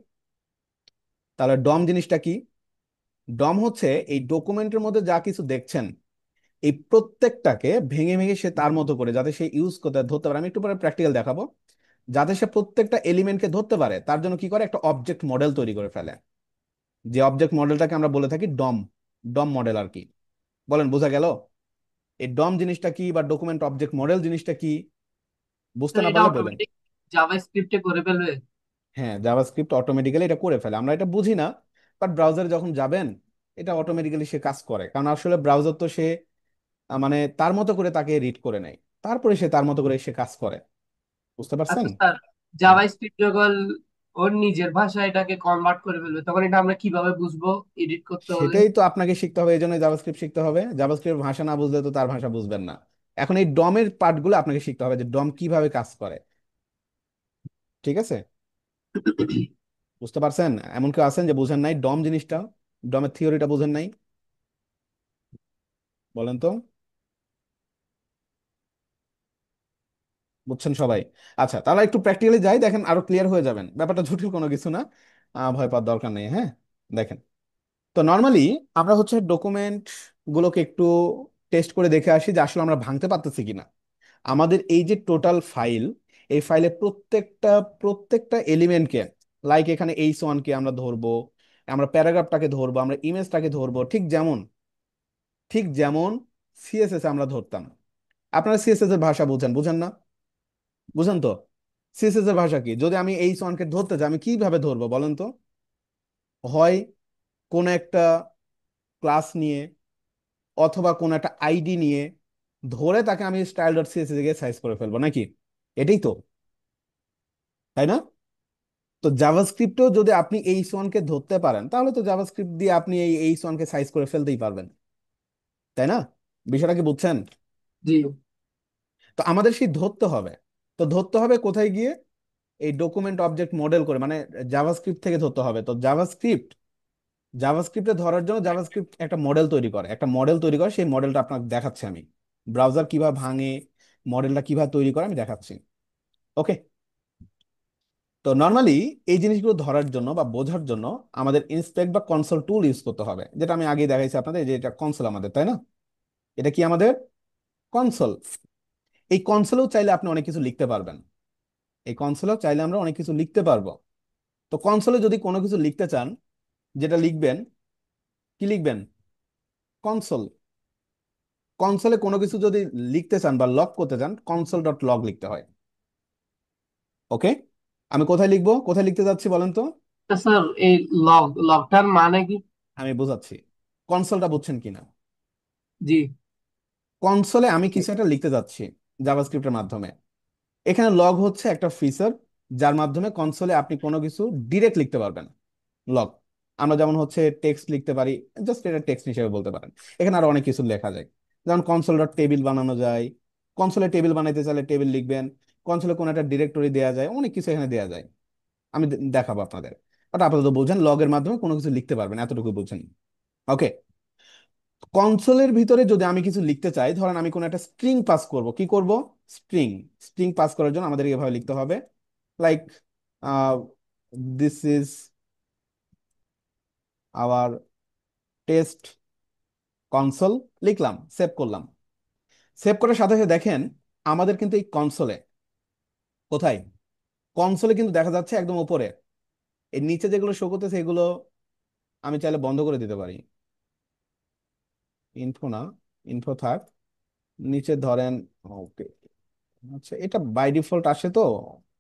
তাহলে ডম জিনিসটা কি? ডম হচ্ছে এই ডকুমেন্টের মধ্যে যা কিছু দেখছেন, এই প্রত্যেকটাকে ভেঙে ভেঙে সে তার মতো করে, যাতে সে ইউজ করতে ধরতে পারে। আমি একটু পরে প্র্যাকটিক্যাল দেখাবো। যাতে সে প্রত্যেকটা এলিমেন্টকে ধরতে পারে, তার জন্য কি করে একটা অবজেক্ট মডেল তৈরি করে ফেলে, যে অবজেক্ট মডেলটাকে আমরা বলে থাকি ডম। ডম মডেল আর কি। বলেন, বোঝা গেল এই ডম জিনিসটা কি বা ডকুমেন্ট অবজেক্ট মডেল জিনিসটা কি? বুঝতে স্যার না এটা পারলে বলেন। অটোমেটিক জাভাস্ক্রিপ্টে করে ফেলবে? হ্যাঁ, জাভাস্ক্রিপ্ট অটোমেটিক্যালি এটা করে ফেলে, আমরা এটা বুঝি না। বাট ব্রাউজারে যখন যাবেন, এটা অটোমেটিক্যালি সে কাজ করে, কারণ আসলে ব্রাউজার তো সে মানে তার মতো করে তাকে রিড করে নেয়, তারপরে সে তার মতো করে সে কাজ করে। বুঝতে পারছেন? আচ্ছা স্যার, হ্যাঁ, জাভাস্ক্রিপ্ট যখন ওর নিজের ভাষায় এটাকে কনভার্ট করে ফেলবে তখন এটা আমরা কিভাবে বুঝবো এডিট করতে হলে? সেটাই তো আপনাকে শিখতে হবে, এই জন্য জাভাস্ক্রিপ্ট শিখতে হবে। জাভাস্ক্রিপ্ট ভাষা না বুঝলে তো তার ভাষা বুঝবেন না। এখন এই ডমের পার্টগুলো আপনাকে শিখতে হবে, যে ডম কিভাবে কাজ করে। ঠিক আছে? বুঝতে পারছেন? এমন কেউ আছেন যে বুঝেন নাই ডম জিনিসটা, ডমের থিওরিটা বুঝেন নাই? বলেন তো। বুঝছেন সবাই? আচ্ছা, তাহলে একটু প্র্যাকটিক্যালি যাই, দেখেন আরো ক্লিয়ার হয়ে যাবেন। ব্যাপারটা জটিল কোনো কিছু না, ভয় পাওয়ার দরকার নেই। হ্যাঁ, দেখেন, তো নর্মালি আমরা হচ্ছে ডকুমেন্ট গুলোকে একটু টেস্ট করে দেখে আসি যে আসলে আমরা ভাঙতে পারতেছি কিনা। আমাদের এই যে টোটাল ফাইল, এই ফাইলে প্রত্যেকটা প্রত্যেকটা এলিমেন্টকে, লাইক এখানে এইচ 1 কে আমরা ধরবো, আমরা প্যারাগ্রাফটাকে ধরবো, আমরা ইমেজটাকে ধরবো, ঠিক যেমন সিএসএস আমরা ধরতাম। আপনারা সিএসএস এর ভাষা বুঝেন, বুঝেন না? বুঝেন তো? সিএসএস এর ভাষা কি? যদি আমি এইচ 1 কে ধরতে চাই, আমি কিভাবে ধরবো বলেন তো? হয় কোন একটা ক্লাস নিয়ে, অথবা কোন একটা আইডি নিয়ে ধরে তাকে আমি style.css এ গিয়ে সাইজ করে ফেলবো নাকি? এটাই তো, তাই না? তো জাভাস্ক্রিপ্টেও যদি আপনি এইচ 1 কে ধরতে পারেন, তাহলে তো জাভাস্ক্রিপ্ট দিয়ে আপনি এই এইচ 1 কে সাইজ করে ফেলতেই পারবেন, তাই না? বিষয়টা কি বুঝছেন? জি তো আমাদের সেই ধরতে হবে। তো ধরতে হবে কোথায় গিয়ে? এই ডকুমেন্ট অবজেক্ট মডেল করে, মানে জাভাস্ক্রিপ্ট থেকে ধরতে হবে। তো জাভাস্ক্রিপ্টে ধরার জন্য জাভাস্ক্রিপ্ট একটা মডেল তৈরি করে, সেই মডেলটা আপনাকে দেখাচ্ছি আমি। ব্রাউজার কিভাবে ভাঙে, মডেলটা কিভাবে তৈরি করে আমি দেখাচ্ছি। ওকে, তো নর্মালি এই জিনিসগুলো ধরার জন্য বা বোঝার জন্য আমাদের ইন্সপেক্ট বা কনসোল টুল ইউজ করতে হবে, যেটা আমি আগে দেখাইছি আপনাদের, যে এটা কনসোল আমাদের, তাই না? এটা কি আমাদের কনসোল? এই কনসোলেও চাইলে আপনি অনেক কিছু লিখতে পারবেন। এই কনসোলেও চাইলে আমরা অনেক কিছু লিখতে পারবো। তো কনসোলে যদি কোনো কিছু লিখতে চান, যেটা লিখবেন, কি লিখবেন? কনসোল। কনসোলে কোনো কিছু যদি লিখতে চান বা লগ করতে চান, console.log লিখতে হয়। ওকে, আমি কোথায় লিখবো, কোথায় লিখতে যাচ্ছি বলেন তো? তো স্যার, এই লগটার মানে কি? আমি বোঝাচ্ছি, কনসোলটা বুঝছেন কিনা। জি কনসোলে আমি কিছু একটা লিখতে যাচ্ছি জাভাস্ক্রিপ্টের মাধ্যমে। এখানে লগ হচ্ছে একটা ফিচার, যার মাধ্যমে কনসোলে আপনি কোনো কিছু ডিরেক্ট লিখতে পারবেন। লগ, আমরা যেমন হচ্ছে টেক্সট লিখতে পারি, জাস্ট এটা টেক্সট হিসেবে বলতে পারেন। এখানে আরো অনেক কিছু লেখা যায়, যেমন console.table বানানো যায়। কনসোলে টেবিল বানাইতে চাইলে টেবিল লিখবেন। কনসোলে কোনো একটা ডিরেক্টরি দেওয়া যায়, অনেক কিছু এখানে দেওয়া যায়। আমি দেখাবো আপনাদের। ওটা আপাতত বোঝেন, লগের মাধ্যমে কোনো কিছু লিখতে পারবেন, এতটুকু বোঝেন। ওকে, কনসোলের ভিতরে যদি আমি কিছু লিখতে চাই, ধরেন আমি কোনো একটা স্ট্রিং পাস করব, কি করব? স্ট্রিং। স্ট্রিং পাস করার জন্য আমাদের এভাবে লিখতে হবে, like this is our test console, লিখলাম, সেভ করলাম। সেভ করার সাথে সাথে দেখেন আমাদের কিন্তু এই কনসোলে, কোথায়? কনসোলে কিন্তু দেখা যাচ্ছে একদম উপরে, এর নিচে যেগুলো শো করতেছে এগুলো আমি চাইলে বন্ধ করে দিতে পারি। ইনফো না, ইনফো থাক, নিচে ধরেন। ওকে, আচ্ছা, এটা বাই ডিফল্ট আসে তো,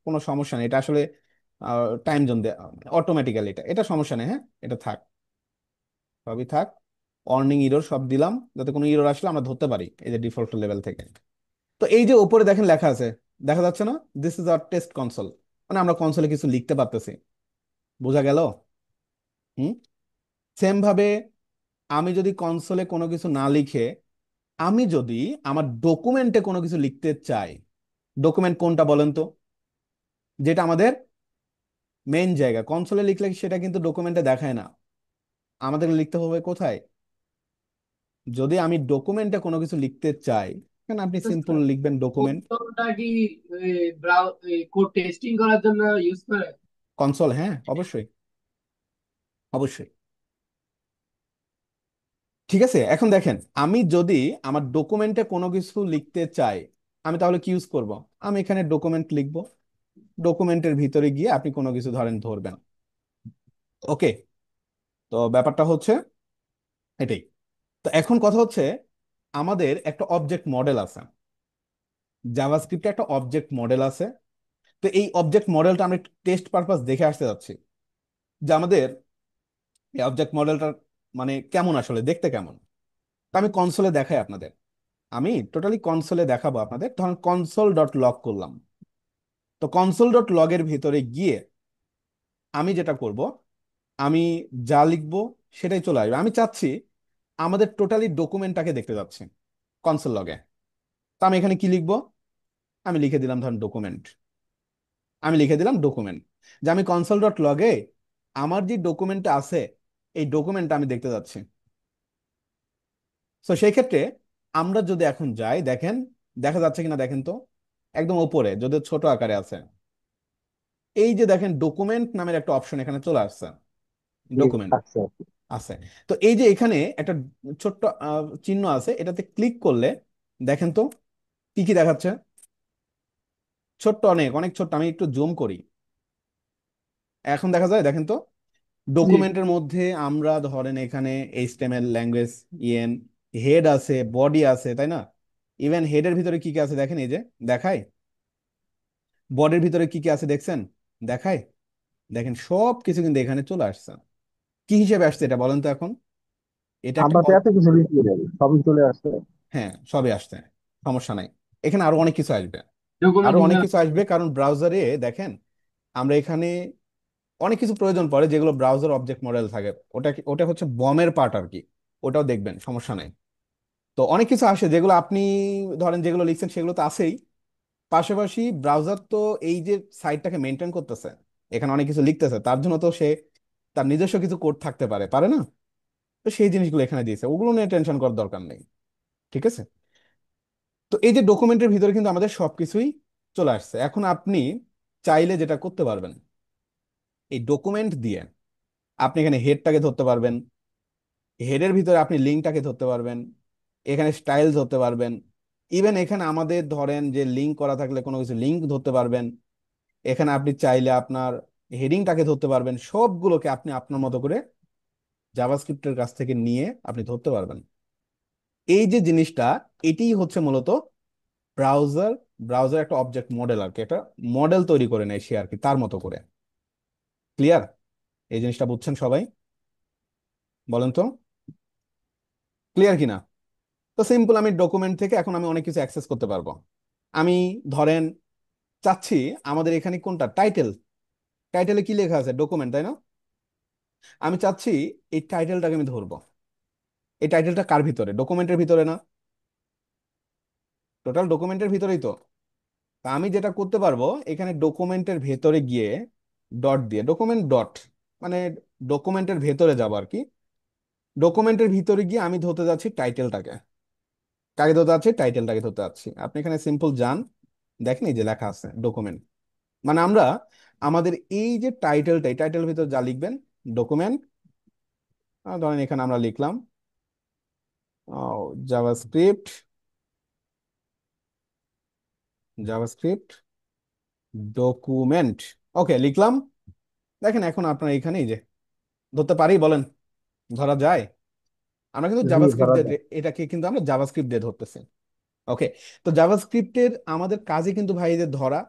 কোনো সমস্যা নেই, এটা আসলে টাইম জোন অটোমেটিক্যালি, এটা এটা সমস্যা নেই, হ্যাঁ, এটা থাক, সবই থাক। অর্নিং ইরর সব দিলাম, যাতে কোনো ইরর আসলে আমরা ধরতে পারি এই যে ডিফল্ট লেভেল থেকে। তো এই যে উপরে দেখেন লেখা আছে, দেখা যাচ্ছে না, this is our test console, মানে আমরা কনসোলে কিছু লিখতে পারতেছি। বোঝা গেল? হুম। সেম ভাবে আমি যদি কনসোলে কোনো কিছু না লিখে, আমি যদি আমার ডকুমেন্টে কোনো কিছু লিখতে চাই, ডকুমেন্ট কোনটা বলেন তো, যেটা আমাদের মেইন জায়গা, কনসোলে লিখলে সেটা কিন্তু ডকুমেন্টে দেখায় না, আমাদের লিখতে হবে কোথায়? যদি আমি ডকুমেন্টে কোনো কিছু লিখতে চাই, কেন আপনি সিম্পল লিখবেন ডকুমেন্ট। কনসোলটা কি কোড টেস্টিং করার জন্য ইউজ করে? কনসোল, হ্যাঁ, অবশ্যই, অবশ্যই। ঠিক আছে, এখন দেখেন আমি যদি আমার ডকুমেন্টে কোনো কিছু লিখতে চাই, আমি তাহলে কি ইউজ করব? আমি এখানে ডকুমেন্ট লিখবো, ডকুমেন্টের ভিতরে গিয়ে আপনি কোনো কিছু ধরেন ধরবেন। ওকে, তো ব্যাপারটা হচ্ছে এটাই। তো এখন কথা হচ্ছে, আমাদের একটা অবজেক্ট মডেল আছে, জাভাস্ক্রিপ্টে একটা অবজেক্ট মডেল আছে। তো এই অবজেক্ট মডেলটা আমরা টেস্ট পারপাস দেখে আসতে যাচ্ছি, যে আমাদের এই অবজেক্ট মডেলটা মানে কেমন, আসলে দেখতে কেমন। তো আমি কনসোলে দেখাই আপনাদের, আমি টোটালি কনসোলে দেখাবো আপনাদের, ধরুন কনসোল ডট লগ করলাম। তো কনসোল ডট লগের ভিতরে গিয়ে আমি যেটা করব, আমি যা লিখবো সেটাই চলে আসবে। আমি চাচ্ছি আমাদের টোটালি ডকুমেন্টটাকে দেখতে যাচ্ছি কনসোল লগে। তো আমি এখানে কি লিখবো? আমি লিখে দিলাম ধরুন ডকুমেন্ট, আমি লিখে দিলাম ডকুমেন্ট, যে আমি কনসোল ডট লগে আমার যে ডকুমেন্টটা আছে এই ডকুমেন্টটা আমি দেখতে যাচ্ছি। তো সেই ক্ষেত্রে আমরা যদি এখন যাই, দেখেন দেখা যাচ্ছে কিনা দেখেন তো, একদম উপরে যদি ছোট আকারে আছে, এই যে দেখেন ডকুমেন্ট নামের একটা অপশন এখানে চলে আসছে, জি, ডকুমেন্ট আচ্ছা। আছে। তো এই যে এখানে একটা ছোট্ট চিহ্ন আছে, এটাতে ক্লিক করলে দেখেন তো কি কি দেখাচ্ছে। ছোট্ট, অনেক অনেক ছোট্ট, আমি একটু জুম করি, এখন দেখা যায়, দেখেন তো। জি। ডকুমেন্টের মধ্যে আমরা ধরেন এখানে এইচটিএমএল ল্যাঙ্গুয়েজ, ইএন, হেড আছে, বডি আছে, তাই না? ইভেন হেডের ভিতরে কি কি আছে দেখেন, এই যে দেখায়। বডির ভিতরে কি কি আছে দেখছেন, দেখায়। দেখেন সব কিছু কিন্তু এখানে চলে আসছে। কি হিসেবে আসছে এটা বলেন তো এখন? এটা একটা আমরা তো এত কিছু লিখি নাই, সবই চলে আসছে। হ্যাঁ, সবই আসছে, সমস্যা নাই। এখানে আরো অনেক কিছু আসবে, আরো ডকুমেন্ট অনেক হিসাবে। কিছু আসবে, কারণ ব্রাউজারে দেখেন আমরা এখানে অনেক কিছু প্রয়োজন পড়ে, যেগুলো ব্রাউজার অবজেক্ট মডেল থাকে, ওটা ওটা হচ্ছে বমের পার্ট আর কি, ওটাও দেখবেন, সমস্যা নেই। তো অনেক কিছু আসে যেগুলো আপনি ধরেন যেগুলো লিখছেন সেগুলো তো আছেই, পাশাপাশি ব্রাউজার তো এই যে সাইটটাকে মেনটেন করতেছে, এখানে অনেক কিছু লিখতেছে, তার জন্য তো সে তার নিজস্ব কিছু কোড থাকতে পারে, পারে না? তো সেই জিনিসগুলো এখানে দিয়েছে, ওগুলো নিয়ে টেনশন করার দরকার নেই। ঠিক আছে, তো এই যে ডকুমেন্টের ভিতরে কিন্তু আমাদের সবকিছুই চলে আসছে। এখন আপনি চাইলে যেটা করতে পারবেন, এই ডকুমেন্ট দিয়ে আপনি এখানে হেডটাকে ধরতে পারবেন, হেডের ভিতরে আপনি লিঙ্কটাকে ধরতে পারবেন, এখানে স্টাইল ধরতে পারবেন, ইভেন এখানে আমাদের ধরেন যে লিঙ্ক করা থাকলে কোনো কিছু লিঙ্ক ধরতে পারবেন, এখানে আপনি চাইলে আপনার হেডিংটাকে ধরতে পারবেন, সবগুলোকে আপনি আপনার মতো করে জাভাস্ক্রিপ্টের কাছ থেকে নিয়ে আপনি ধরতে পারবেন। এই যে জিনিসটা, এটিই হচ্ছে মূলত ব্রাউজার, ব্রাউজার একটা অবজেক্ট মডেল আর কি, একটা মডেল তৈরি করে নেয় সে আর কি তার মতো করে। ক্লিয়ার? এই জিনিসটা বুঝছেন সবাই? বলেন তো ক্লিয়ার কিনা। তো সিম্পল, আমি ডকুমেন্ট থেকে এখন আমি অনেক কিছু অ্যাক্সেস করতে পারবো। আমি ধরেন চাচ্ছি আমাদের এখানে কোনটা টাইটেল, টাইটেলে কি লেখা আছে, ডকুমেন্ট, তাই না? আমি চাচ্ছি এই টাইটেলটাকে আমি ধরবো। এই টাইটেলটা কার ভিতরে? ডকুমেন্টের ভিতরে না? টোটাল ডকুমেন্টের ভিতরেই তো। তা আমি যেটা করতে পারবো, এখানে ডকুমেন্টের ভেতরে গিয়ে ডট দিয়ে, ডকুমেন্ট ডট, মানে ডকুমেন্টের ভেতরে যাব আর কি। ডকুমেন্টের ভিতরে গিয়ে আমি ধরতে যাচ্ছি টাইটেলটাকে। কাকে ধরতে যাচ্ছি? টাইটেলটাকে ধরতে যাচ্ছি। আপনি এখানে সিম্পল যান, দেখেন এই যে লেখা আছে ডকুমেন্ট। মানে আমরা আমাদের এই যে টাইটেলটা, এই টাইটেলের ভিতর যা লিখবেন ডকুমেন্ট, ধরেন এখানে আমরা লিখলাম জাভাস্ক্রিপ্ট, জাভাস্ক্রিপ্ট ডকুমেন্ট, ওকে লিখলাম। দেখেন এখন আপনার এখানে এই যে ধরতে পারি, বলেন ধরা যায়? আমরা কিন্তু জি, জাভাস্ক্রিপ্ট ধরা যায়। দিয়ে, এটাকে কিন্তু আমরা জাভাস্ক্রিপ্ট দিয়ে ধরতেছি। ওকে, তো জাভাস্ক্রিপ্টের আমাদের কাজে কিন্তু ভাই এই যে ধরা,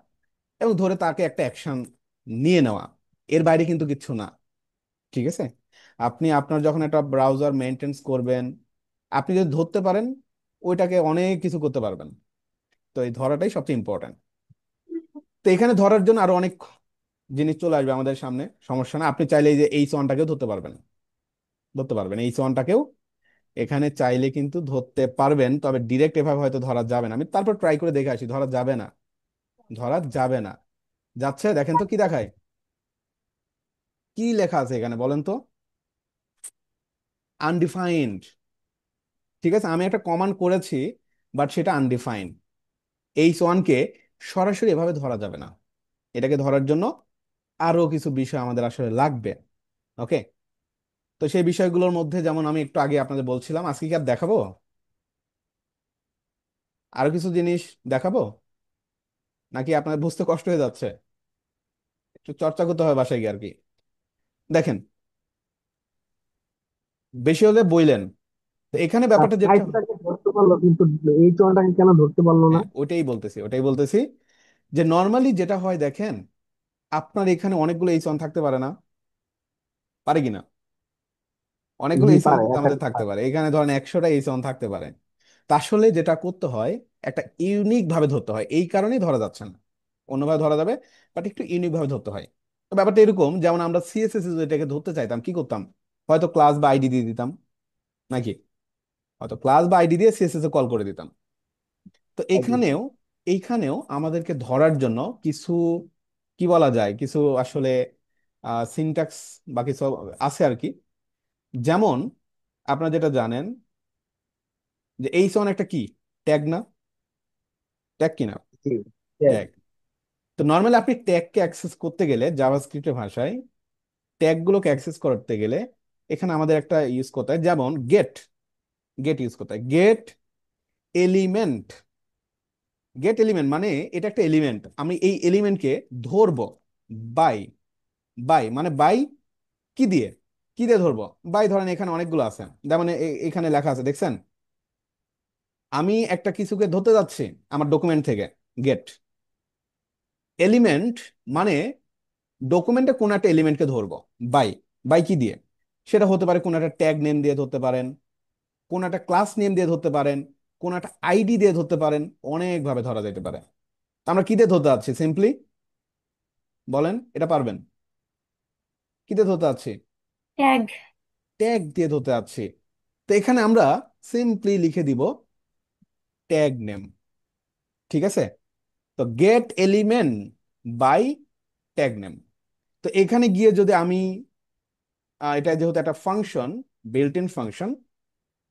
এবং ধরে তাকে একটা অ্যাকশন নিয়ে নেওয়া, এর বাইরে কিন্তু কিচ্ছু না। ঠিক আছে? আপনি আপনার যখন একটা ব্রাউজার মেনটেন্স করবেন, আপনি যদি ধরতে পারেন, ওইটাকে অনেক কিছু করতে পারবেন। তো এই ধরাটাই সবচেয়ে ইম্পর্ট্যান্ট। তো এখানে ধরার জন্য আরো অনেক জিনিস চলে আসবে আমাদের সামনে, সমস্যা না। আপনি চাইলে এই যে এইচ ওয়ানটাকেও ধরতে পারবেন, ধরতে পারবেন এইচ ওয়ানটাকেও এখানে চাইলে কিন্তু ধরতে পারবেন, তবে ডিরেক্ট এভাবে হয়তো ধরা যাবে না। আমি তারপর ট্রাই করে দেখে আসি, ধরা যাবে না, ধরা যাবে না। যাচ্ছে, দেখেন তো কি দেখায়, কি লেখা আছে এখানে বলেন তো? আনডিফাইন্ড। ঠিক আছে, আমি একটা কমান্ড করেছি, বাট সেটা আনডিফাইন্ড। এইচ ওয়ানকে সরাসরি এভাবে ধরা যাবে না, এটাকে ধরার জন্য আরো কিছু বিষয় আমাদের আসলে লাগবে। ওকে, তো সেই বিষয়গুলোর মধ্যে যেমন আমি একটু আগে আপনাদের বলছিলাম, আজকে কি আর দেখাবো, আরো কিছু জিনিস দেখাবো, নাকি আপনার বুঝতে কষ্ট হয়ে যাচ্ছে? একটু চর্চা করতে হবে বাসায় গিয়ে আর কি। দেখেন, বেশি হলে বইলেন। তো এখানে আর ব্যাপারটা যেটা, টাইপটাকে ধরতে পারলো কিন্তু এই চলটাকে কেন ধরতে পারলো না? হ্যাঁ ওইটাই বলতেছি, ওটাই বলতেছি, যে নর্মালি যেটা হয় দেখেন, আপনার এখানে অনেকগুলো এইচ ওয়ান থাকতে পারে না? পারে কিনা? অনেকগুলো জি, এইচ ওয়ান পারে, কিন্তু আমাদের একাধিক থাকতে পারে। পারে, এখানে ধরেন 100টা এইচ ওয়ান থাকতে পারে। তা আসলে যেটা করতে হয়, একটা ইউনিক ভাবে ধরতে হয়, এই কারণেই ধরা যাচ্ছে না। অন্যভাবে ধরা যাবে, বাট একটু ইউনিক ভাবে ধরতে হয়। তো ব্যাপারটা এরকম, যেমন আমরা সিএসএস যেটাকে ধরতে চাইতাম, কি করতাম? হয়তো ক্লাস বা আইডি দিয়ে দিতাম, নাকি হয়তো ক্লাস বা আইডি দিয়ে সিএসএস এ কল করে দিতাম। তো একদম। এইখানেও আমাদেরকে ধরার জন্য কিছু, কি বলা যায়, কিছু আসলে সিনট্যাক্স বা কিছু আছে আর কি। যেমন আপনারা যেটা জানেন, যে এইচ ওয়ান একটা কি, ট্যাগ না? ট্যাগ কিনা? জি, yes, ট্যাগ। তো নর্মালি আপনি ট্যাগকে অ্যাক্সেস করতে গেলে জাভাস্ক্রিপ্টের ভাষায়, ট্যাগ গুলোকে অ্যাক্সেস করতে গেলে এখানে আমাদের একটা ইউজ করতে হয়, যেমন গেট, গেট ইউজ করতে হয়। গেট এলিমেন্ট, গেট এলিমেন্ট মানে এটা একটা এলিমেন্ট, আমি এই এলিমেন্টকে ধরবো বাই, বাই মানে বাই কি দিয়ে, কি দিয়ে ধরবো? বাই ধরেন এখানে অনেকগুলো আছে, যেমন এখানে লেখা আছে দেখছেন, আমি একটা কিছুকে ধরতে যাচ্ছি আমার ডকুমেন্ট থেকে। গেট এলিমেন্ট মানে ডকুমেন্টে কোন একটা এলিমেন্টকে ধরবো বাই, বাই কি দিয়ে? সেটা হতে পারে কোন একটা ট্যাগ নেম দিয়ে ধরতে পারেন, কোন একটা ক্লাস নেম দিয়ে ধরতে পারেন, কোন একটা আইডি দিয়ে ধরতে পারেন, অনেক ভাবে ধরা যেতে পারে। আমরা কি দিয়ে ধরতে যাচ্ছি সিম্পলি, বলেন এটা পারবেন? কি দিয়ে ধরতে যাচ্ছি? ট্যাগ। ট্যাগ দিয়ে ধরতে যাচ্ছি। তো এখানে আমরা সিম্পলি লিখে দিব ট্যাগ নেম। ঠিক আছে? তো get element by tag name. তো এখানে গিয়ে যদি আমি এটা যেহেতু একটা ফাংশন, বিল্ট ইন ফাংশন,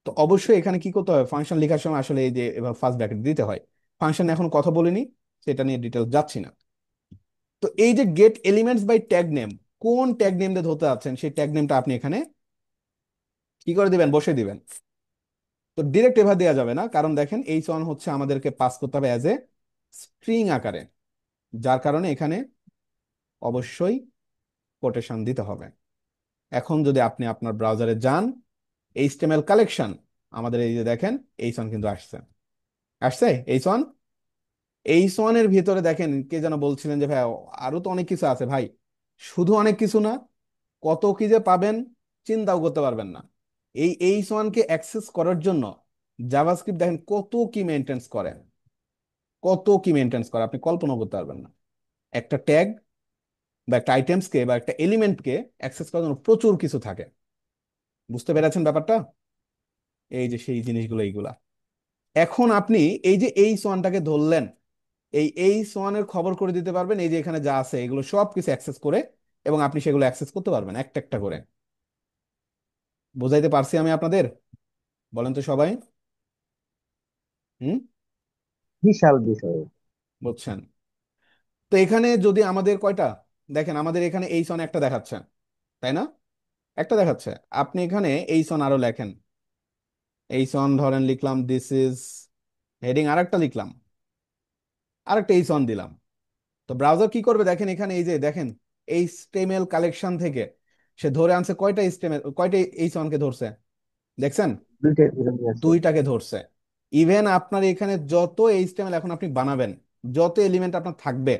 তো অবশ্যই এখানে কি করতে হবে, ফাংশন লেখার সময় আসলে এই যে এবার ফার্স্ট ব্র্যাকেট দিতে হয়। ফাংশন এখন কথা বলিনি, সেটা নিয়ে ডিটেলস যাচ্ছি না। তো এই যে get elements by tag name, কোন ট্যাগ নেম দিয়ে ধরতে যাচ্ছেন সেই ট্যাগ নেমটা আপনি এখানে কি করে দিবেন, বসে দিবেন। তো ডিরেক্ট এভাবে দেওয়া যাবে না, কারণ দেখেন এইচ ওয়ান হচ্ছে আমাদেরকে পাস করতে হবে অ্যাজ এ স্ট্রিং আকারে, যার কারণে এখানে অবশ্যই কোটেশন দিতে হবে। এখন যদি আপনি আপনার ব্রাউজারে যান, এইচটিএমএল কালেকশন, আমাদের এই যে দেখেন এইচ ওয়ান কিন্তু আসছে, আসছে এইচ ওয়ান। এইচ ওয়ান এর ভিতরে দেখেন, কে যেন বলছিলেন যে ভাই আরো তো অনেক কিছু আছে ভাই, শুধু অনেক কিছু না, কত কি যে পাবেন চিন্তাও করতে পারবেন না। এই এইচ ওয়ান কে অ্যাক্সেস করার জন্য জাভাস্ক্রিপ্ট দেখেন কত কি মেনটেন্স করে, কত কি মেনটেন্স করে আপনি কল্পনা করতে পারবেন না। একটা ট্যাগ বা একটা আইটেমসকে বা একটা এলিমেন্টকে অ্যাক্সেস করার জন্য প্রচুর কিছু থাকে। বুঝতে পেরেছেন ব্যাপারটা? এই যে সেই জিনিসগুলো এইগুলা। এখন আপনি এই যে এইচ ওয়ানটাকে ধরলেন, এই এইচ ওয়ান এর খবর করে দিতে পারবেন, এই যে এখানে যা আছে এগুলো সব কিছু অ্যাক্সেস করে এবং আপনি সেগুলো অ্যাক্সেস করতে পারবেন একটা একটা করে। বুঝাইতে পারছি আমি আপনাদের? বলেন তো সবাই। হুম? বিশাল বিষয়। বুঝছেন? তো এখানে যদি আমাদের কয়টা, দেখেন আমাদের এখানে এই সন একটা দেখাচ্ছে, তাই না? একটা দেখাচ্ছে। আপনি এখানে এই সন আরো লেখেন, এই সন ধরেন লিখলাম, দিস ইজ হেডিং, আরেকটা লিখলাম, আরেকটা এই সন দিলাম। তো ব্রাউজার কি করবে দেখেন, এখানে এই যে দেখেন এইচটিএমএল কালেকশন থেকে সে ধরে আনছে কয়টা এইচটিএমএল, কয়টা এই সনকে ধরছে, দেখছেন? দুইটাই ধরে নিয়ে আসছে। দুইটাকে ধরছে। ইভেন আপনার এখানে যত এইচটিএমএল এখন আপনি বানাবেন, যত এলিমেন্ট আপনার থাকবে,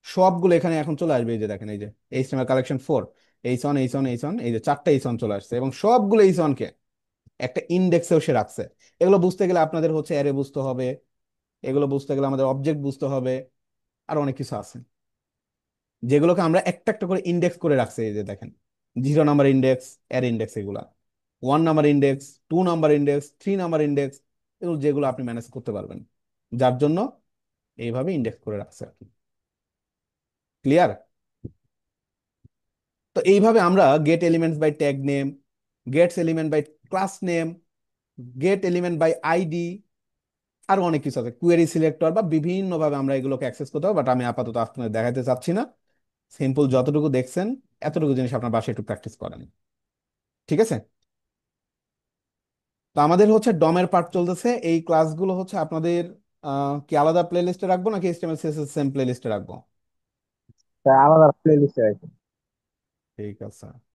সবগুলো এখানে এখন চলে আসবে। এই যে দেখেন, এই যে এইচটিএমএল কালেকশন 4, এইচন এইচন এইচন, এই যে চারটা এইচন চলে আসছে, এবং সবগুলো এইচনকে একটা ইন্ডেক্সেও সে রাখছে। এগুলো বুঝতে গেলে আপনাদের হচ্ছে অ্যারে বুঝতে হবে, এগুলো বুঝতে গেলে আমাদের অবজেক্ট বুঝতে হবে, আর অনেক কিছু আছে যেগুলোকে আমরা একটা একটা করে ইন্ডেক্স করে রাখছি। এই যে দেখেন, 0 নাম্বার ইন্ডেক্স, অ্যারে ইন্ডেক্স, এগুলা 1 number index, 2 number index, 3 number index, এগুলো যেগুলো আপনি ম্যানেজ করতে পারবেন, যার জন্য এইভাবে ইন্ডেক্স করে রাখছে আর কি। ক্লিয়ার? তো এইভাবে আমরা get elements by tag name, gets element by class name, get element by ID, আরো অনেক কিছু আছে, কুয়েরি সিলেক্টর, বা বিভিন্ন ভাবে আমরা এগুলোকে অ্যাক্সেস করতে পারবো, বাট আমি আপাতত আপনাদের দেখাতে চাচ্ছি না। সিম্পল যতটুকু দেখছেন এতটুকু জিনিস আপনার বাসায় একটু প্র্যাকটিস করেন। ঠিক আছে? তো আমাদের হচ্ছে ডমের পার্ট চলতেছে, এই ক্লাসগুলো হচ্ছে আপনাদের কি আলাদা প্লে লিস্টে রাখবো নাকি এইচটিএমএল সিএসএস সেম প্লে লিস্টে রাখবো? তাই আলাদা প্লে লিস্টে আছে। ঠিক আছে।